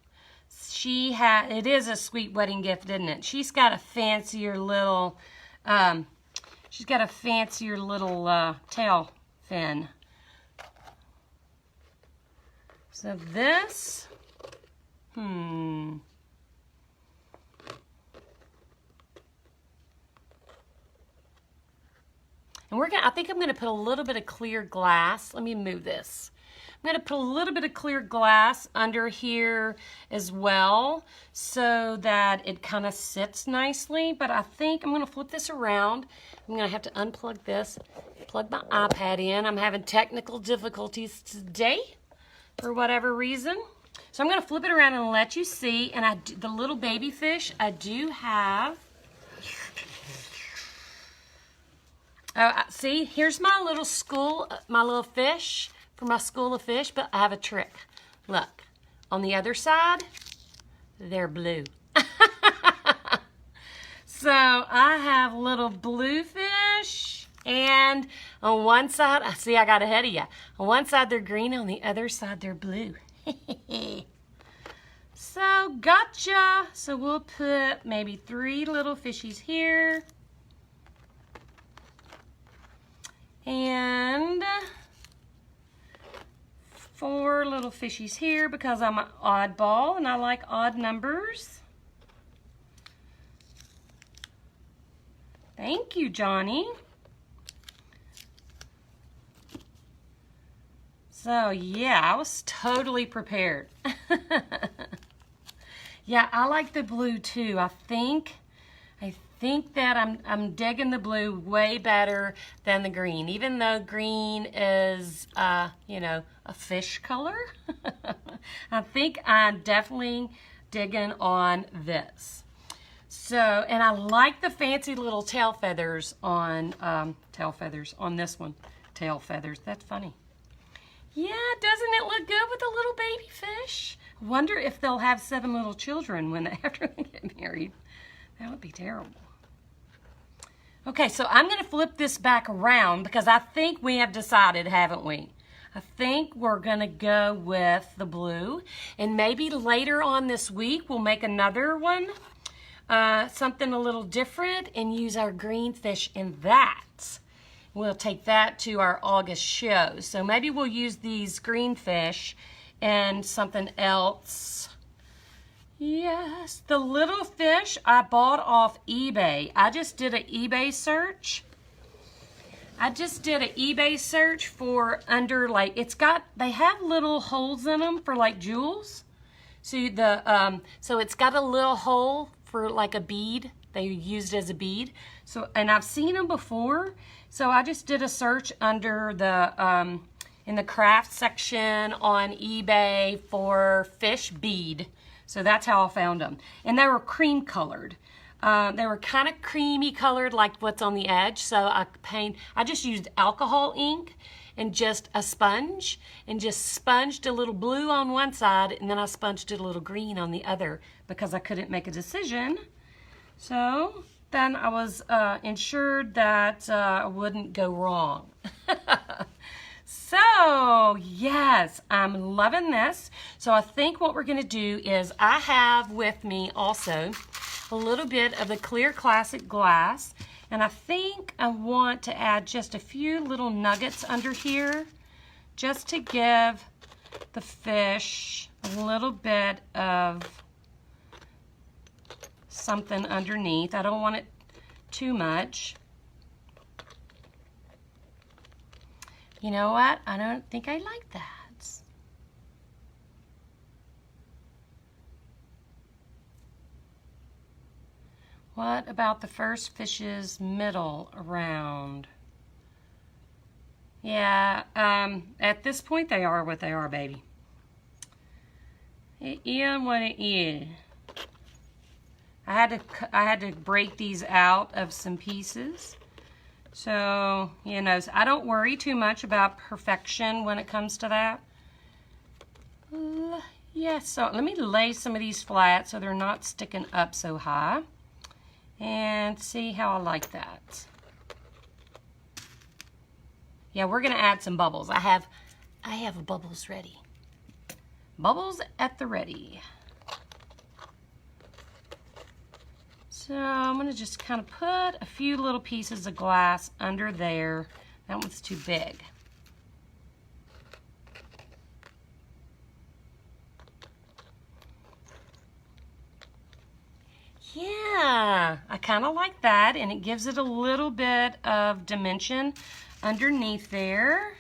It is a sweet wedding gift, isn't it? She's got a fancier little, tail fin. So this, And I think I'm gonna put a little bit of clear glass. Let me move this. I'm going to put a little bit of clear glass under here as well so that it kind of sits nicely. But I think I'm going to flip this around. I'm going to have to unplug this, plug my iPad in. I'm having technical difficulties today for whatever reason. So I'm going to flip it around and let you see. And the little baby fish, I do have. See, here's my little fish. For my school of fish, but I have a trick. Look, on the other side, they're blue. So I have little blue fish, and on one side, see, I got ahead of you. On one side, they're green, on the other side, they're blue. So, gotcha. So we'll put maybe 3 little fishies here. And 4 little fishies here because I'm an oddball and I like odd numbers. Thank you, Johnny. So yeah, I was totally prepared. Yeah, I like the blue too. I think that I'm digging the blue way better than the green, even though green is, you know, a fish color. I think I'm definitely digging on this. So, and I like the fancy little tail feathers on this one. Tail feathers, that's funny. Yeah, doesn't it look good with a little baby fish? I wonder if they'll have 7 little children after they get married. That would be terrible. Okay, so I'm going to flip this back around because I think we have decided, haven't we? I think we're going to go with the blue. And maybe later on this week, we'll make another one, something a little different, and use our green fish in that. We'll take that to our August show. So maybe we'll use these green fish and something else. Yes, the little fish I bought off eBay. I just did an eBay search. I just did an eBay search for under, like, they have little holes in them for like jewels. So so it's got a little hole for like a bead. They used as a bead. So, and I've seen them before. So I just did a search under the, in the craft section on eBay for fish bead. So that's how I found them. And they were cream colored. They were kind of creamy colored like what's on the edge. So I just used alcohol ink and just a sponge and just sponged a little blue on one side and then I sponged it a little green on the other because I couldn't make a decision. So then I was ensured that I wouldn't go wrong. So yes, I'm loving this. So I think what we're gonna do is I have with me also a little bit of the clear classic glass, and I think I want to add just a few little nuggets under here just to give the fish a little bit of something underneath. I don't want it too much. You know what? I don't think I like that. What about the first fish's middle around? Yeah, at this point they are what they are, baby. It is what it is. I had to break these out of some pieces. So, you know, I don't worry too much about perfection when it comes to that. Yes, so let me lay some of these flat so they're not sticking up so high. And see how I like that. Yeah, we're gonna add some bubbles. I have bubbles ready. Bubbles at the ready. So I'm gonna just kind of put a few little pieces of glass under there. That one's too big. Yeah, I kind of like that, and it gives it a little bit of dimension underneath there.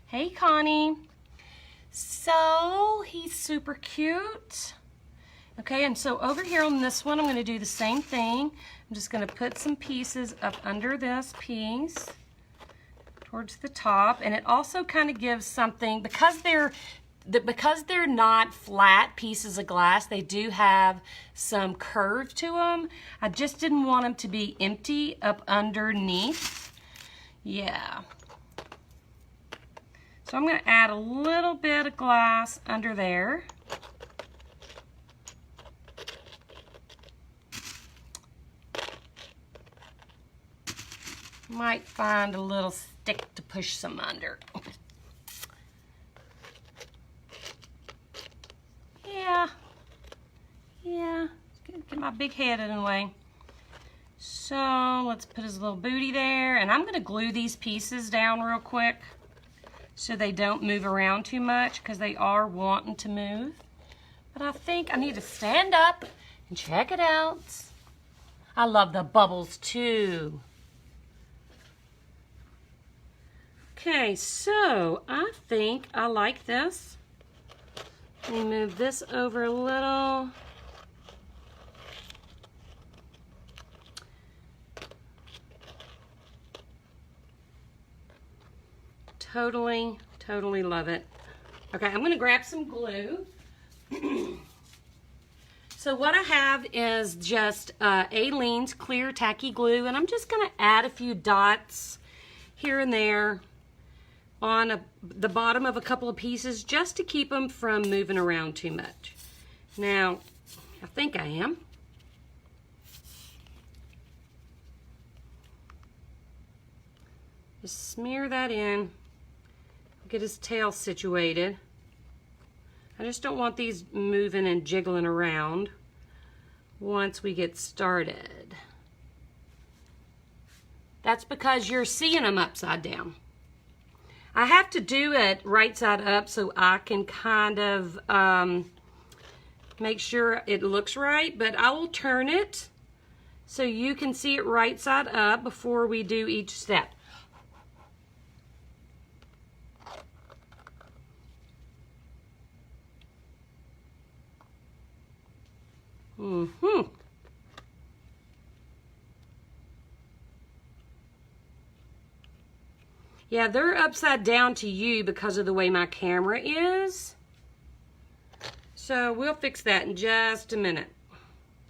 Hey, Connie. So, he's super cute. Okay, and so over here on this one, I'm going to do the same thing. I'm just going to put some pieces up under this piece towards the top, and it also kind of gives something, because they're not flat pieces of glass, they do have some curve to them. I just didn't want them to be empty up underneath. Yeah. So I'm going to add a little bit of glass under there. Might find a little stick to push some under. Yeah, get my big head in the way. So let's put his little booty there, and I'm gonna glue these pieces down real quick so they don't move around too much, because they are wanting to move. But I think I need to stand up and check it out. I love the bubbles too. Okay, so I think I like this. Let me move this over a little. Totally love it. Okay, I'm gonna grab some glue. So what I have is just Aleene's clear tacky glue, and I'm just gonna add a few dots here and there on the bottom of a couple of pieces just to keep them from moving around too much. Now, I think I am. Just smear that in, get his tail situated. I just don't want these moving and jiggling around once we get started. That's because you're seeing them upside down. I have to do it right side up so I can kind of make sure it looks right, but I will turn it so you can see it right side up before we do each step. Yeah, they're upside down to you because of the way my camera is. So we'll fix that in just a minute.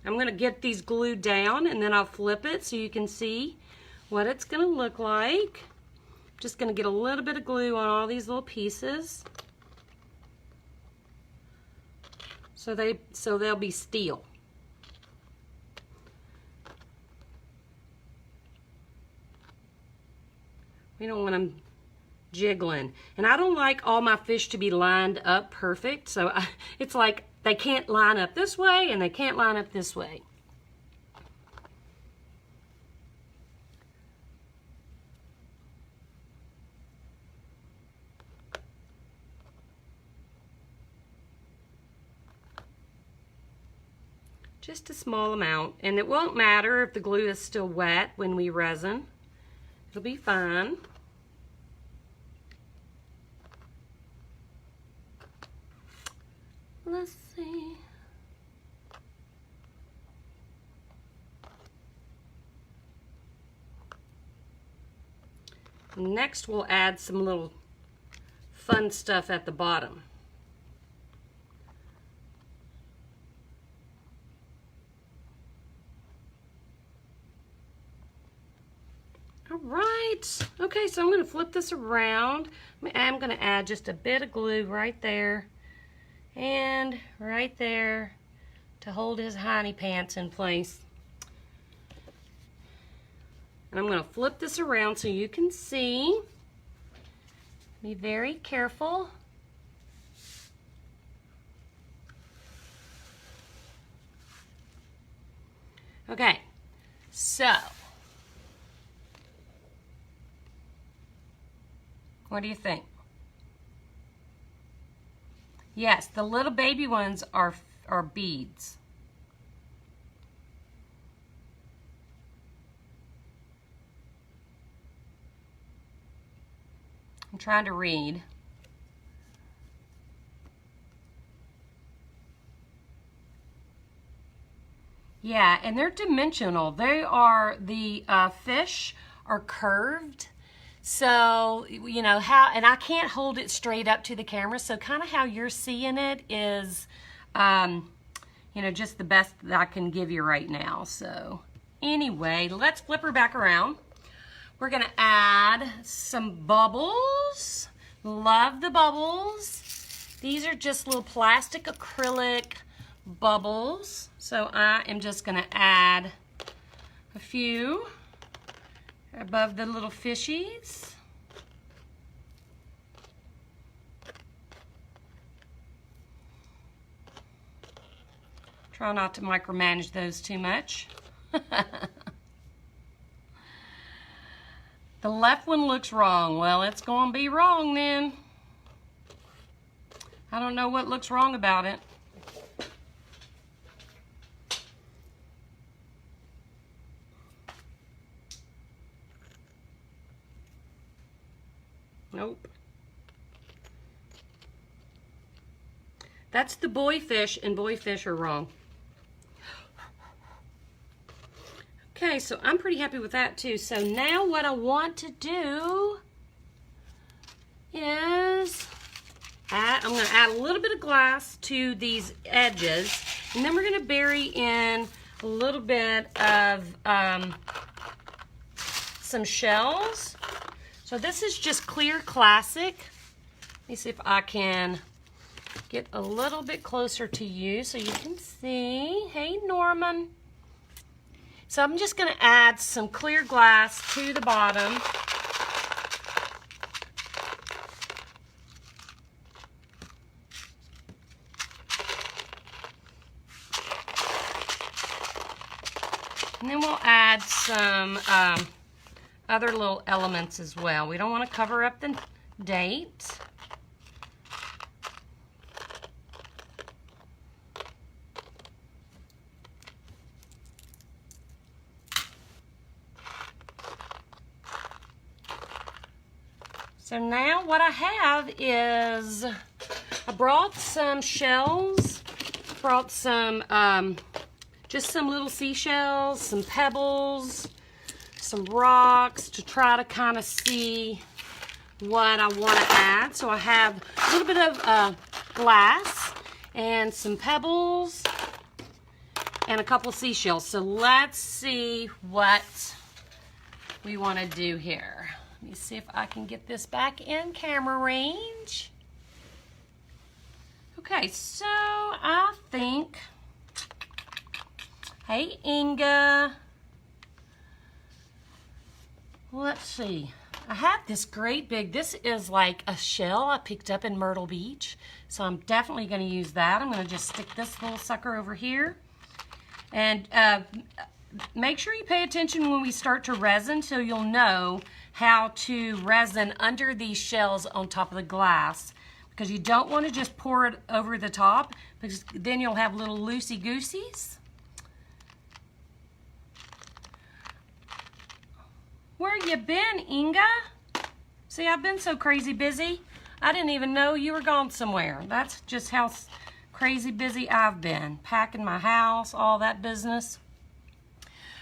I'm gonna get these glued down and then I'll flip it so you can see what it's gonna look like. Just gonna get a little bit of glue on all these little pieces. So they'll be steel. We don't want them jiggling. And I don't like all my fish to be lined up perfect. So it's like they can't line up this way and they can't line up this way. Just a small amount. And it won't matter if the glue is still wet when we resin. It'll be fine. Let's see. Next, we'll add some little fun stuff at the bottom. All right. Okay, so I'm going to flip this around. I'm going to add just a bit of glue right there and right there to hold his hiney pants in place. And I'm going to flip this around so you can see. Be very careful. Okay, so what do you think? Yes, the little baby ones are beads. I'm trying to read. Yeah, and they're dimensional. They are, the fish are curved. So, you know, and I can't hold it straight up to the camera, so kind of how you're seeing it is, you know, just the best that I can give you right now. So, anyway, let's flip her back around. We're gonna add some bubbles. Love the bubbles. These are just little plastic acrylic bubbles. So I am just gonna add a few above the little fishies. Try not to micromanage those too much. The left one looks wrong. Well, it's going to be wrong then. I don't know what looks wrong about it. Nope. That's the boy fish, and boy fish are wrong. Okay, so I'm pretty happy with that too. So now what I want to do is I'm going to add a little bit of glass to these edges, and then we're going to bury in a little bit of some shells. So this is just clear classic. Let me see if I can get a little bit closer to you so you can see. Hey, Norman. So I'm just going to add some clear glass to the bottom. And then we'll add some other little elements as well. We don't want to cover up the date. So now what I have is I brought some shells, brought some just some little seashells, some pebbles, some rocks to try to kind of see what I want to add. So I have a little bit of glass and some pebbles and a couple of seashells. So let's see what we want to do here. Let me see if I can get this back in camera range. Okay, so I think, hey Inga, let's see. I have this great big, this is like a shell I picked up in Myrtle Beach. So I'm definitely going to use that. I'm going to just stick this little sucker over here. And make sure you pay attention when we start to resin so you'll know how to resin under these shells on top of the glass. Because you don't want to just pour it over the top, because then you'll have little loosey-gooseys. Where you been, Inga? See, I've been so crazy busy. I didn't even know you were gone somewhere. That's just how crazy busy I've been. Packing my house, all that business.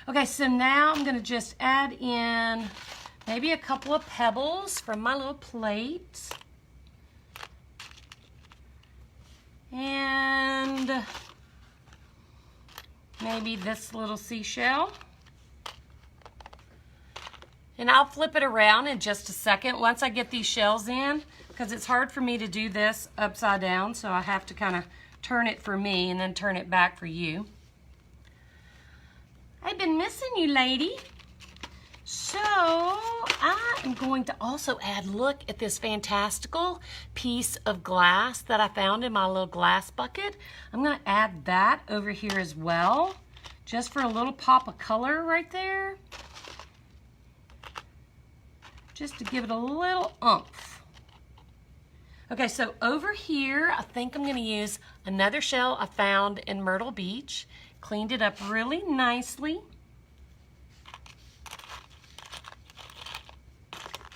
Okay, so now I'm gonna just add in maybe a couple of pebbles from my little plate. And maybe this little seashell. And I'll flip it around in just a second once I get these shells in, because it's hard for me to do this upside down, so I have to kind of turn it for me and then turn it back for you. I've been missing you, lady. So I am going to also add, look at this fantastical piece of glass that I found in my little glass bucket. I'm going to add that over here as well, just for a little pop of color right there. Just to give it a little oomph. Okay, so over here, I think I'm going to use another shell I found in Myrtle Beach. Cleaned it up really nicely.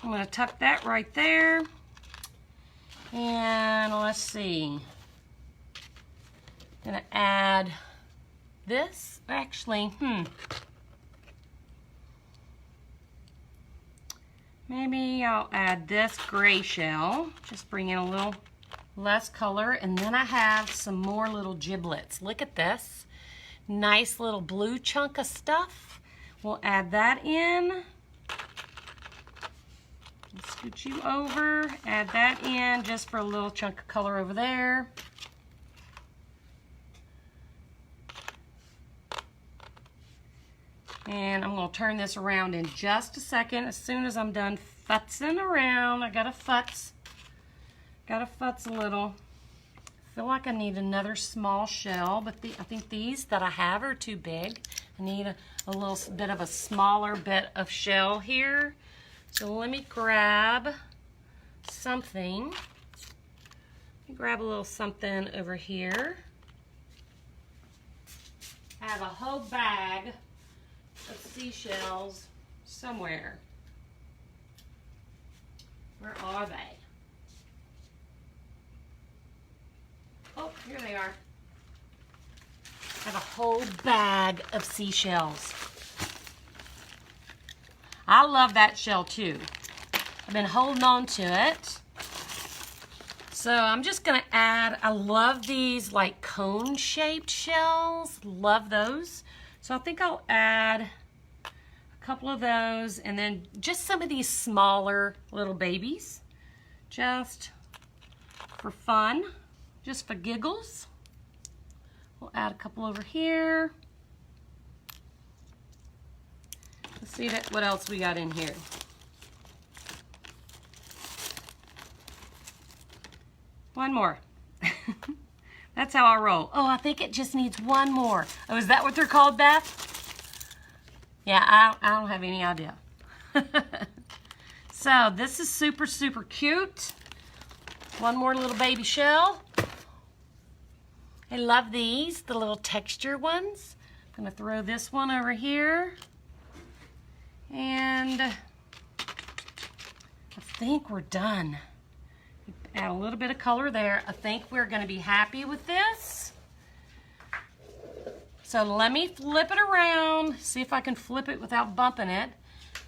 I'm going to tuck that right there. And let's see. I'm going to add this. Actually, maybe I'll add this gray shell. Just bring in a little less color. And then I have some more little giblets. Look at this. Nice little blue chunk of stuff. We'll add that in. Scoot you over, add that in just for a little chunk of color over there. And I'm going to turn this around in just a second. As soon as I'm done futzing around, I gotta futz a little. I feel like I need another small shell, but I think these that I have are too big. I need a little bit of a smaller bit of shell here. So let me grab something. Let me grab a little something over here. I have a whole bag of seashells somewhere. Where are they? Oh, here they are. I have a whole bag of seashells. I love that shell too. I've been holding on to it. So I'm just gonna add, I love these like cone shaped shells. Love those. So I think I'll add a couple of those and then just some of these smaller little babies. Just for fun, just for giggles. We'll add a couple over here. Let's see what else we got in here. One more. That's how I roll. Oh, I think it just needs one more. Oh, is that what they're called, Beth? Yeah, I don't have any idea. So this is super, super cute. One more little baby shell. I love these, the little texture ones. I'm gonna throw this one over here. And I think we're done. Add a little bit of color there. I think we're going to be happy with this. So let me flip it around. See if I can flip it without bumping it.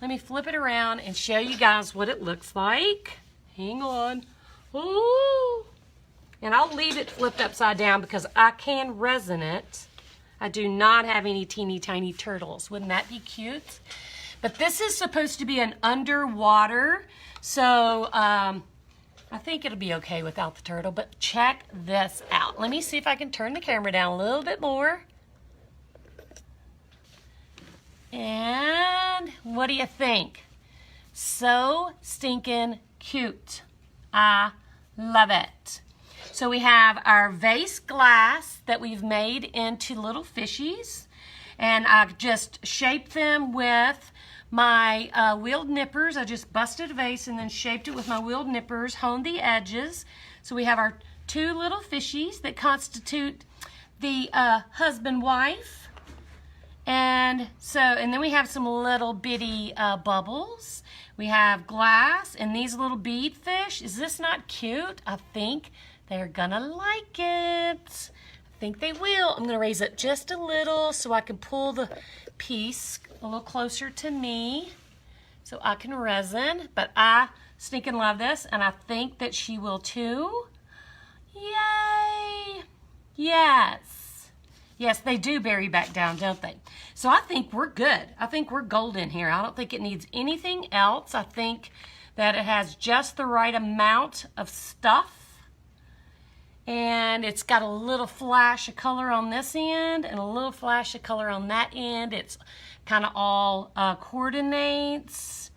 Let me flip it around and show you guys what it looks like. Hang on. Ooh. And I'll leave it flipped upside down because I can resin it. I do not have any teeny tiny turtles. Wouldn't that be cute? But this is supposed to be an underwater, so I think it'll be okay without the turtle. But check this out. Let me see if I can turn the camera down a little bit more. And what do you think? So stinking cute. I love it. So we have our vase glass that we've made into little fishies. And I've just shaped them with my wheeled nippers. I just busted a vase and then shaped it with my wheeled nippers, honed the edges. So we have our two little fishies that constitute the husband-wife. And then we have some little bitty bubbles. We have glass and these little bead fish. Is this not cute? I think they're gonna like it. I think they will. I'm gonna raise it just a little so I can pull the piece a little closer to me so I can resin. But I stinking love this and I think that she will too. Yay! Yes. Yes, they do bury back down, don't they? So I think we're good. I think we're golden here. I don't think it needs anything else. I think that it has just the right amount of stuff. And it's got a little flash of color on this end and a little flash of color on that end. It's kind of all coordinates.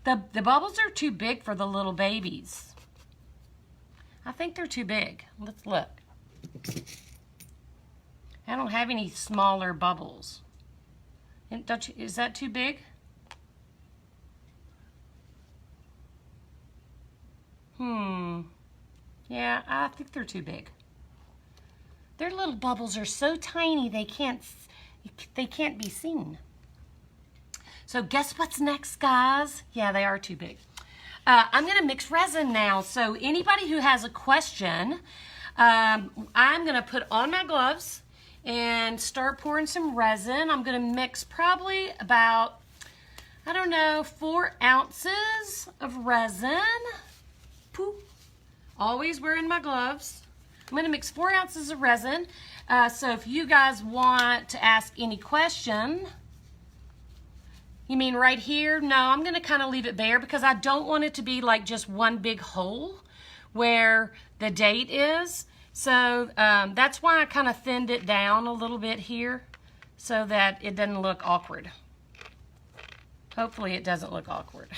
The bubbles are too big for the little babies. I think they're too big. Let's look. I don't have any smaller bubbles. And don't you, is that too big? Yeah, I think they're too big. Their little bubbles are so tiny they can't be seen. So guess what's next, guys? Yeah, they are too big. I'm gonna mix resin now. So anybody who has a question, I'm gonna put on my gloves and start pouring some resin. I'm gonna mix probably about, I don't know, 4 ounces of resin. Poof. Always wearing my gloves. I'm gonna mix 4 ounces of resin. So if you guys want to ask any question, you mean right here? No, I'm gonna kind of leave it bare because I don't want it to be like just one big hole where the date is. So that's why I kind of thinned it down a little bit here so that it doesn't look awkward. Hopefully it doesn't look awkward.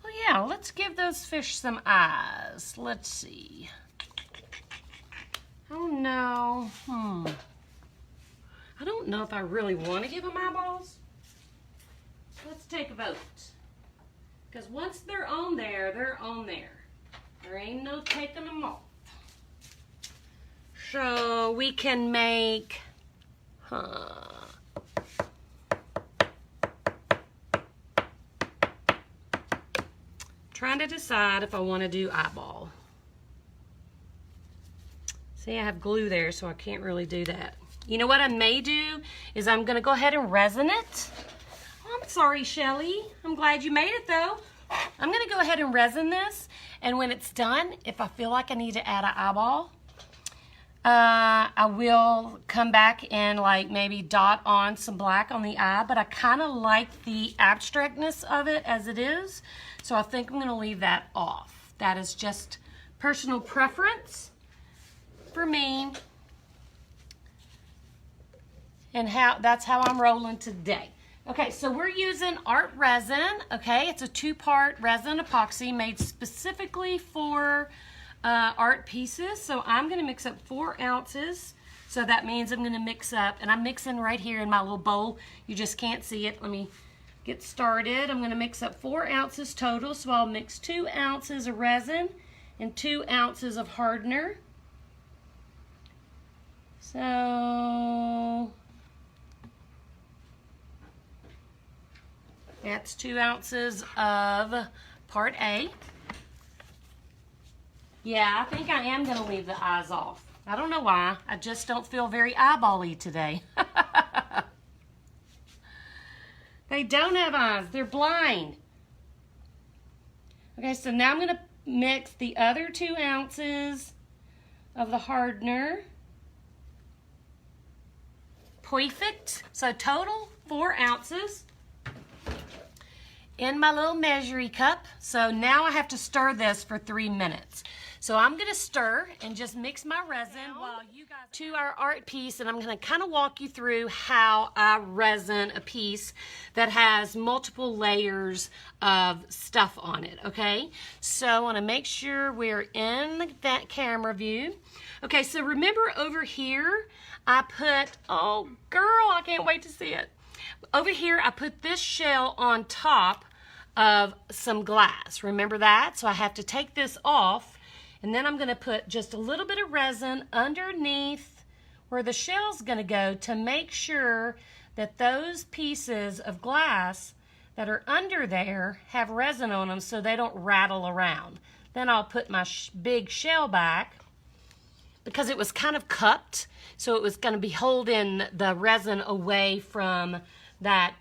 Well, yeah, let's give those fish some eyes. Let's see. Oh no. I don't know if I really want to give them eyeballs. Let's take a vote. Because once they're on there, they're on there. There ain't no taking them off. So we can make, trying to decide if I want to do eyeball. See, I have glue there, so I can't really do that. You know what I may do is I'm going to go ahead and resin it. Oh, I'm sorry, Shelly. I'm glad you made it, though. I'm going to go ahead and resin this, and when it's done, if I feel like I need to add an eyeball, I will come back and like maybe dot on some black on the eye, but I kind of like the abstractness of it as it is, so I think I'm going to leave that off. That is just personal preference for me, and that's how I'm rolling today. Okay, so we're using art resin. Okay, it's a 2-part resin epoxy made specifically for art pieces. So I'm going to mix up 4 ounces. So that means I'm going to mix up, and I'm mixing right here in my little bowl. You just can't see it. Let me get started. I'm going to mix up 4 ounces total. So I'll mix 2 ounces of resin and 2 ounces of hardener. So that's 2 ounces of part A. Yeah, I think I am going to leave the eyes off. I don't know why. I just don't feel very eyeball-y today. They don't have eyes. They're blind. Okay, so now I'm going to mix the other 2 ounces of the hardener. Perfect. So total 4 ounces in my little measuring cup. So now I have to stir this for 3 minutes. So I'm going to stir and just mix my resin while you guys to our art piece, and I'm going to kind of walk you through how I resin a piece that has multiple layers of stuff on it, okay? So I want to make sure we're in that camera view. Okay, so remember over here I put, oh girl, I can't wait to see it. Over here I put this shell on top of some glass. Remember that? So I have to take this off. And then I'm going to put just a little bit of resin underneath where the shell's going to go to make sure that those pieces of glass that are under there have resin on them so they don't rattle around. Then I'll put my big shell back because it was kind of cupped, so it was going to be holding the resin away from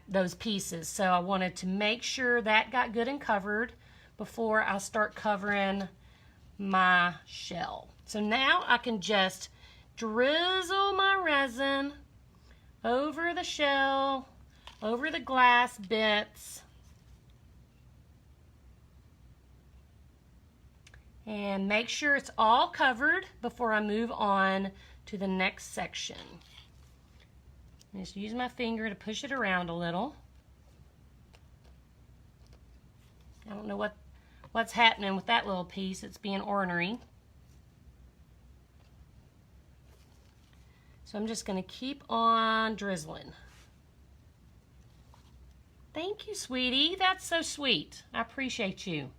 those pieces. So I wanted to make sure that got good and covered before I start covering my shell. So now I can just drizzle my resin over the shell, over the glass bits, and make sure it's all covered before I move on to the next section. Just use my finger to push it around a little. I don't know what's happening with that little piece. It's being ornery. So I'm just going to keep on drizzling. Thank you, sweetie. That's so sweet. I appreciate you.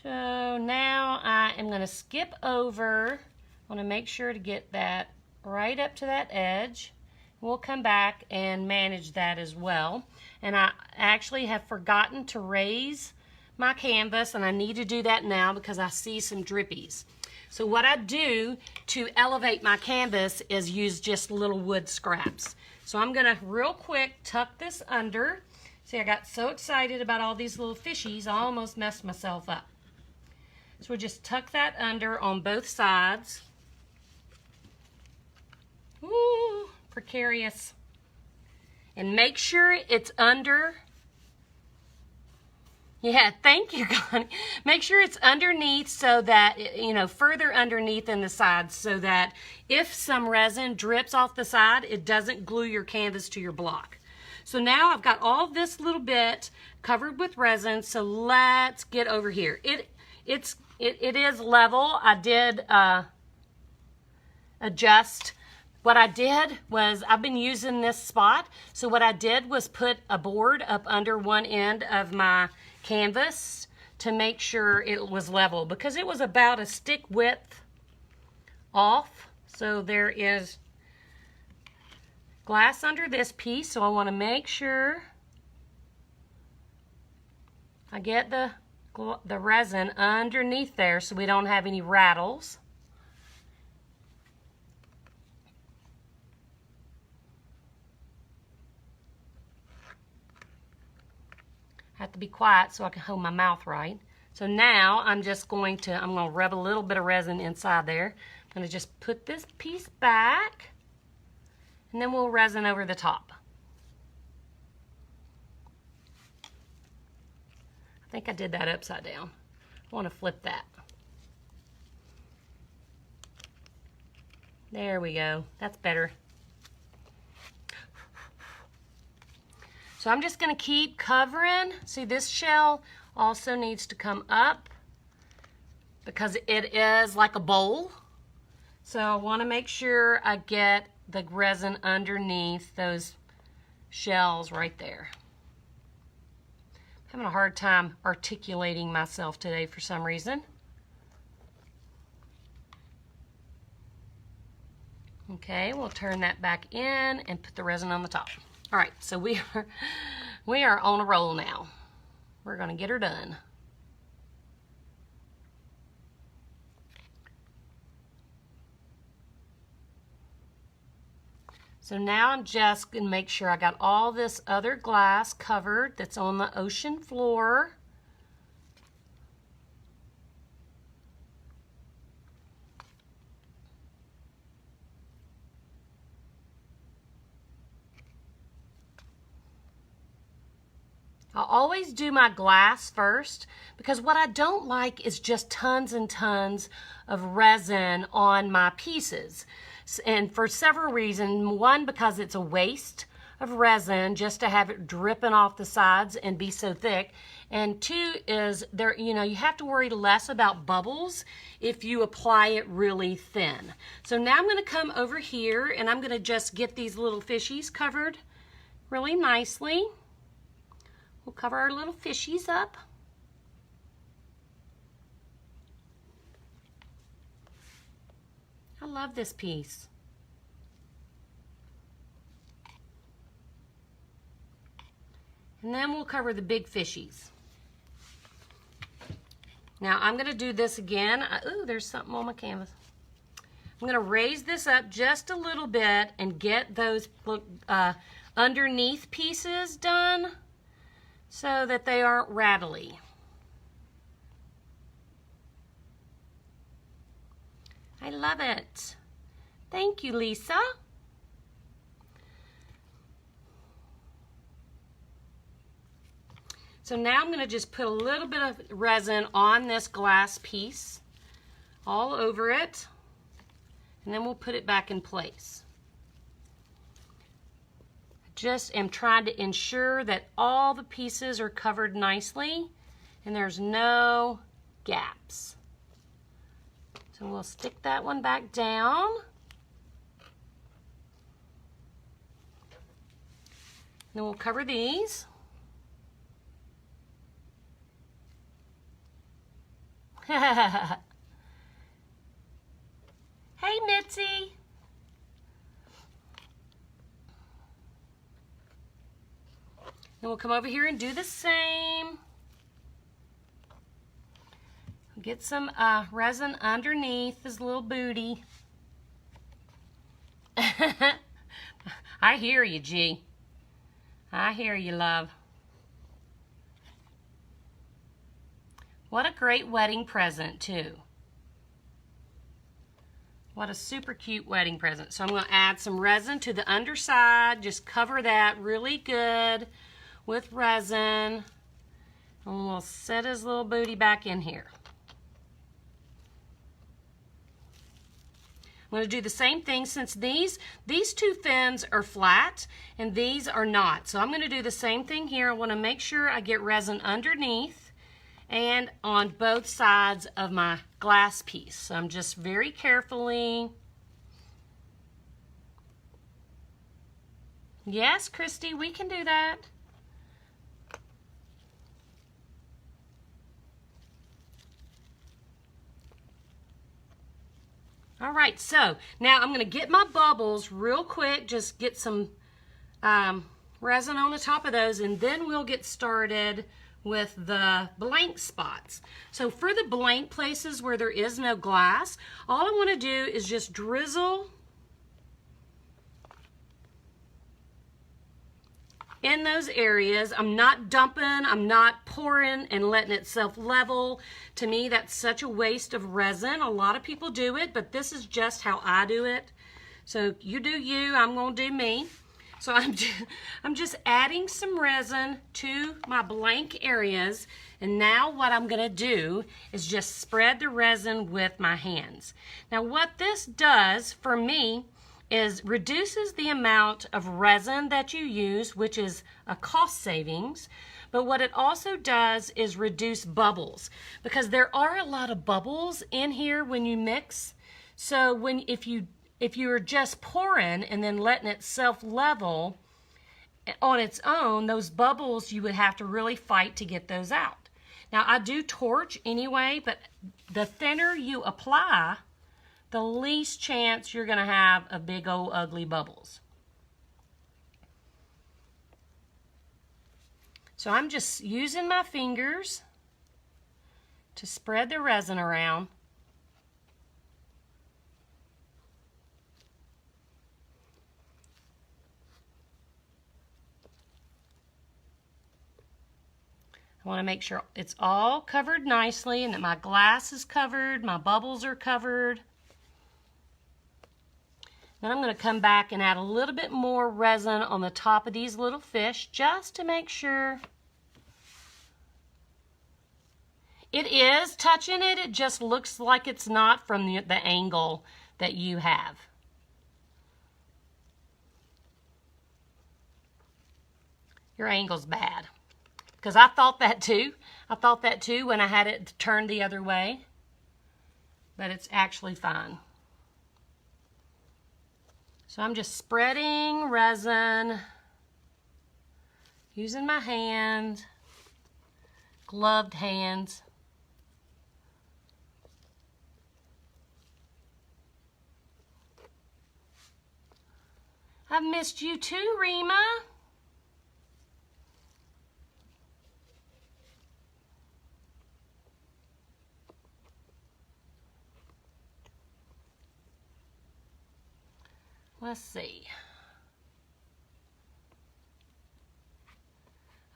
So now I am going to skip over. I want to make sure to get that right up to that edge. We'll come back and manage that as well. And I actually have forgotten to raise my canvas, and I need to do that now because I see some drippies. So what I do to elevate my canvas is use just little wood scraps. So I'm gonna real quick tuck this under. See, I got so excited about all these little fishies, I almost messed myself up. So we'll just tuck that under on both sides. Ooh, precarious. And make sure it's under. Yeah, thank you, Connie. Make sure it's underneath so that, further underneath in the sides so that if some resin drips off the side, it doesn't glue your canvas to your block. So now I've got all this little bit covered with resin, so let's get over here. It is level. I did adjust. What I did was, I've been using this spot, so what I did was put a board up under one end of my canvas to make sure it was level, because it was about a stick width off. So there is glass under this piece, so I want to make sure I get the resin underneath there so we don't have any rattles. I have to be quiet so I can hold my mouth right. So now I'm going to rub a little bit of resin inside there. I'm going to just put this piece back, and then we'll resin over the top. I think I did that upside down. I want to flip that. There we go. That's better. So I'm just going to keep covering. See, this shell also needs to come up because it is like a bowl. So I want to make sure I get the resin underneath those shells right there. I'm having a hard time articulating myself today for some reason. Okay, we'll turn that back in and put the resin on the top. All right, so we are on a roll now. We're gonna get her done. So now I'm just going to make sure I got all this other glass covered that's on the ocean floor. I'll always do my glass first because what I don't like is just tons and tons of resin on my pieces. And for several reasons. One, because it's a waste of resin just to have it dripping off the sides and be so thick. And two is you have to worry less about bubbles if you apply it really thin. So now I'm going to come over here and I'm going to just get these little fishies covered really nicely. We'll cover our little fishies up. I love this piece. And then we'll cover the big fishies. Now I'm going to do this again. Ooh, there's something on my canvas. I'm going to raise this up just a little bit and get those underneath pieces done so that they aren't rattly. I love it. Thank you, Lisa. So now I'm going to just put a little bit of resin on this glass piece, all over it, and then we'll put it back in place. Just am trying to ensure that all the pieces are covered nicely and there's no gaps. So we'll stick that one back down. Then we'll cover these. Hey, Mitzi. Then we'll come over here and do the same. Get some resin underneath his little booty. I hear you, G. I hear you, love. What a great wedding present, too. What a super cute wedding present. So I'm going to add some resin to the underside. Just cover that really good with resin. And we'll set his little booty back in here. I'm going to do the same thing since these two fins are flat and these are not. So I'm going to do the same thing here. I want to make sure I get resin underneath and on both sides of my glass piece. So I'm just very carefully. Yes, Christy, we can do that. All right, so now I'm going to get my bubbles real quick, just get some resin on the top of those, and then we'll get started with the blank spots. So for the blank places where there is no glass, all I want to do is just drizzle in those areas. I'm not dumping, I'm not pouring and letting it self-level. To me, that's such a waste of resin. A lot of people do it, but this is just how I do it. So you do you, I'm gonna do me. So I'm just adding some resin to my blank areas, and now what I'm gonna do is just spread the resin with my hands. Now what this does for me is reduces the amount of resin that you use, which is a cost savings, but what it also does is reduce bubbles, because there are a lot of bubbles in here when you mix. So if you are just pouring and then letting it self-level on its own, those bubbles, you would have to really fight to get those out. Now I do torch anyway, but the thinner you apply, the least chance you're gonna have of big old ugly bubbles. So I'm just using my fingers to spread the resin around. I want to make sure it's all covered nicely and that my glass is covered, my bubbles are covered. Then I'm going to come back and add a little bit more resin on the top of these little fish just to make sure. It is touching it, it just looks like it's not from the angle that you have. Your angle's bad. Because I thought that too. I thought that too when I had it turned the other way. But it's actually fine. So I'm just spreading resin, using my hand, gloved hands. I've missed you too, Rima. Let's see.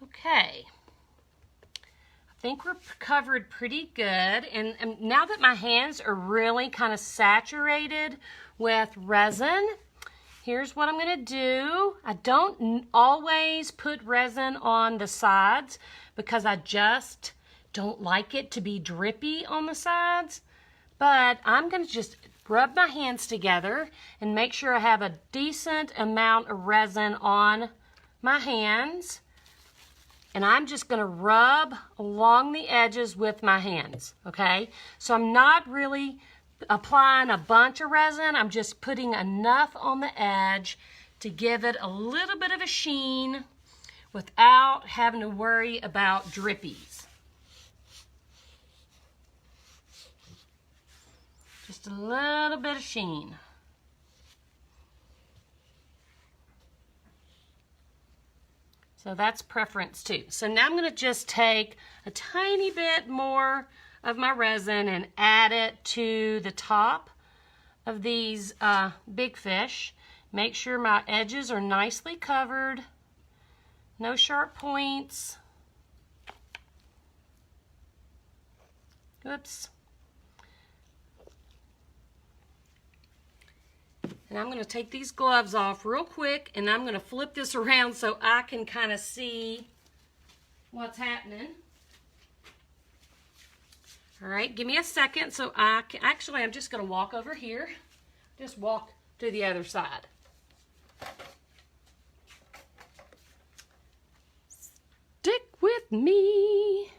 Okay. I think we're covered pretty good. And now that my hands are really kind of saturated with resin, here's what I'm going to do. I don't always put resin on the sides because I just don't like it to be drippy on the sides. But I'm going to just rub my hands together and make sure I have a decent amount of resin on my hands. And I'm just going to rub along the edges with my hands, okay? So I'm not really applying a bunch of resin. I'm just putting enough on the edge to give it a little bit of a sheen without having to worry about drippies. Just a little bit of sheen. So that's preference too. So now I'm going to just take a tiny bit more of my resin and add it to the top of these big fish. Make sure my edges are nicely covered. No sharp points. Oops. And I'm going to take these gloves off real quick, and I'm going to flip this around so I can kind of see what's happening. All right, give me a second so I can, actually I'm just going to walk over here. Just walk to the other side. Stick with me.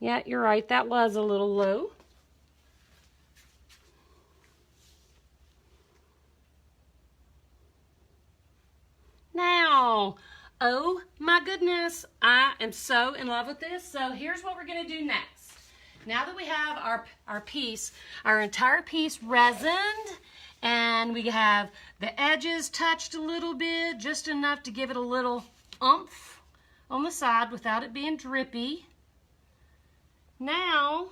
Yeah, you're right, that was a little low. Now, oh my goodness, I am so in love with this. So here's what we're going to do next. Now that we have our piece, our entire piece resined, and we have the edges touched a little bit, just enough to give it a little oomph on the side without it being drippy. Now,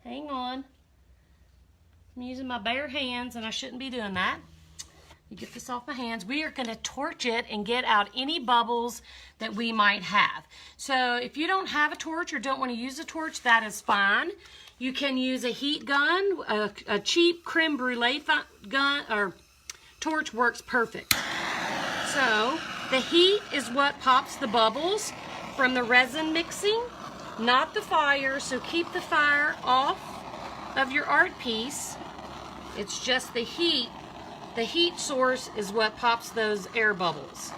hang on. I'm using my bare hands, and I shouldn't be doing that. You get this off my hands. We are going to torch it and get out any bubbles that we might have. So if you don't have a torch or don't want to use a torch, that is fine. You can use a heat gun, a cheap creme brulee gun or torch works perfect. So the heat is what pops the bubbles from the resin mixing, not the fire. So keep the fire off of your art piece. It's just the heat. The heat source is what pops those air bubbles.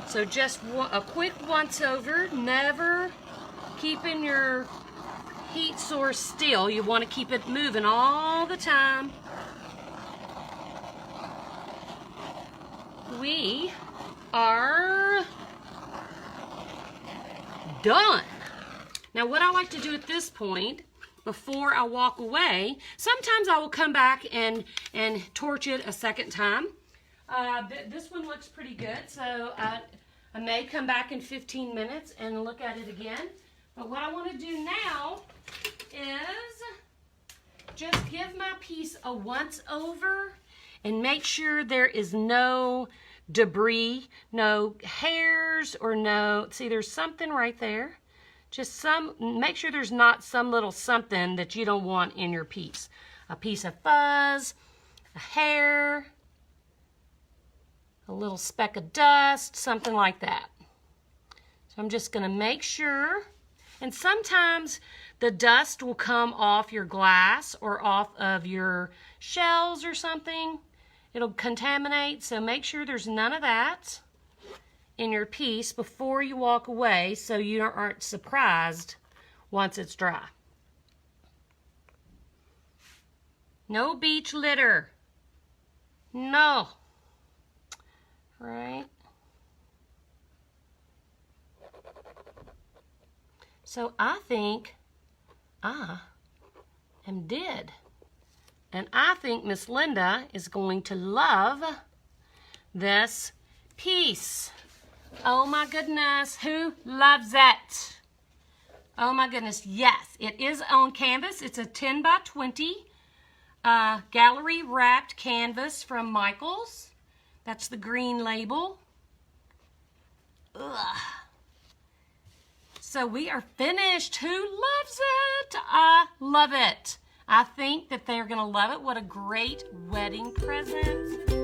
So just a quick once over, never keeping your heat source still. You want to keep it moving all the time. We are done. Now what I like to do at this point, before I walk away, sometimes I will come back and torch it a second time. This one looks pretty good, so I may come back in 15 minutes and look at it again. But what I want to do now is just give my piece a once over and make sure there is no debris, no hairs, or no, see there's something right there. Just make sure there's not some little something that you don't want in your piece. A piece of fuzz, a hair, a little speck of dust, something like that. So I'm just gonna make sure, and sometimes the dust will come off your glass or off of your shells or something. It'll contaminate, so make sure there's none of that in your piece before you walk away so you aren't surprised once it's dry. No beach litter. No. Right? So I think I am dead. And I think Miss Linda is going to love this piece. Oh my goodness, who loves it? Oh my goodness, yes, it is on canvas. It's a 10 by 20 gallery wrapped canvas from Michaels. That's the green label. Ugh. So we are finished. Who loves it? I love it. I think that they're gonna love it. What a great wedding present.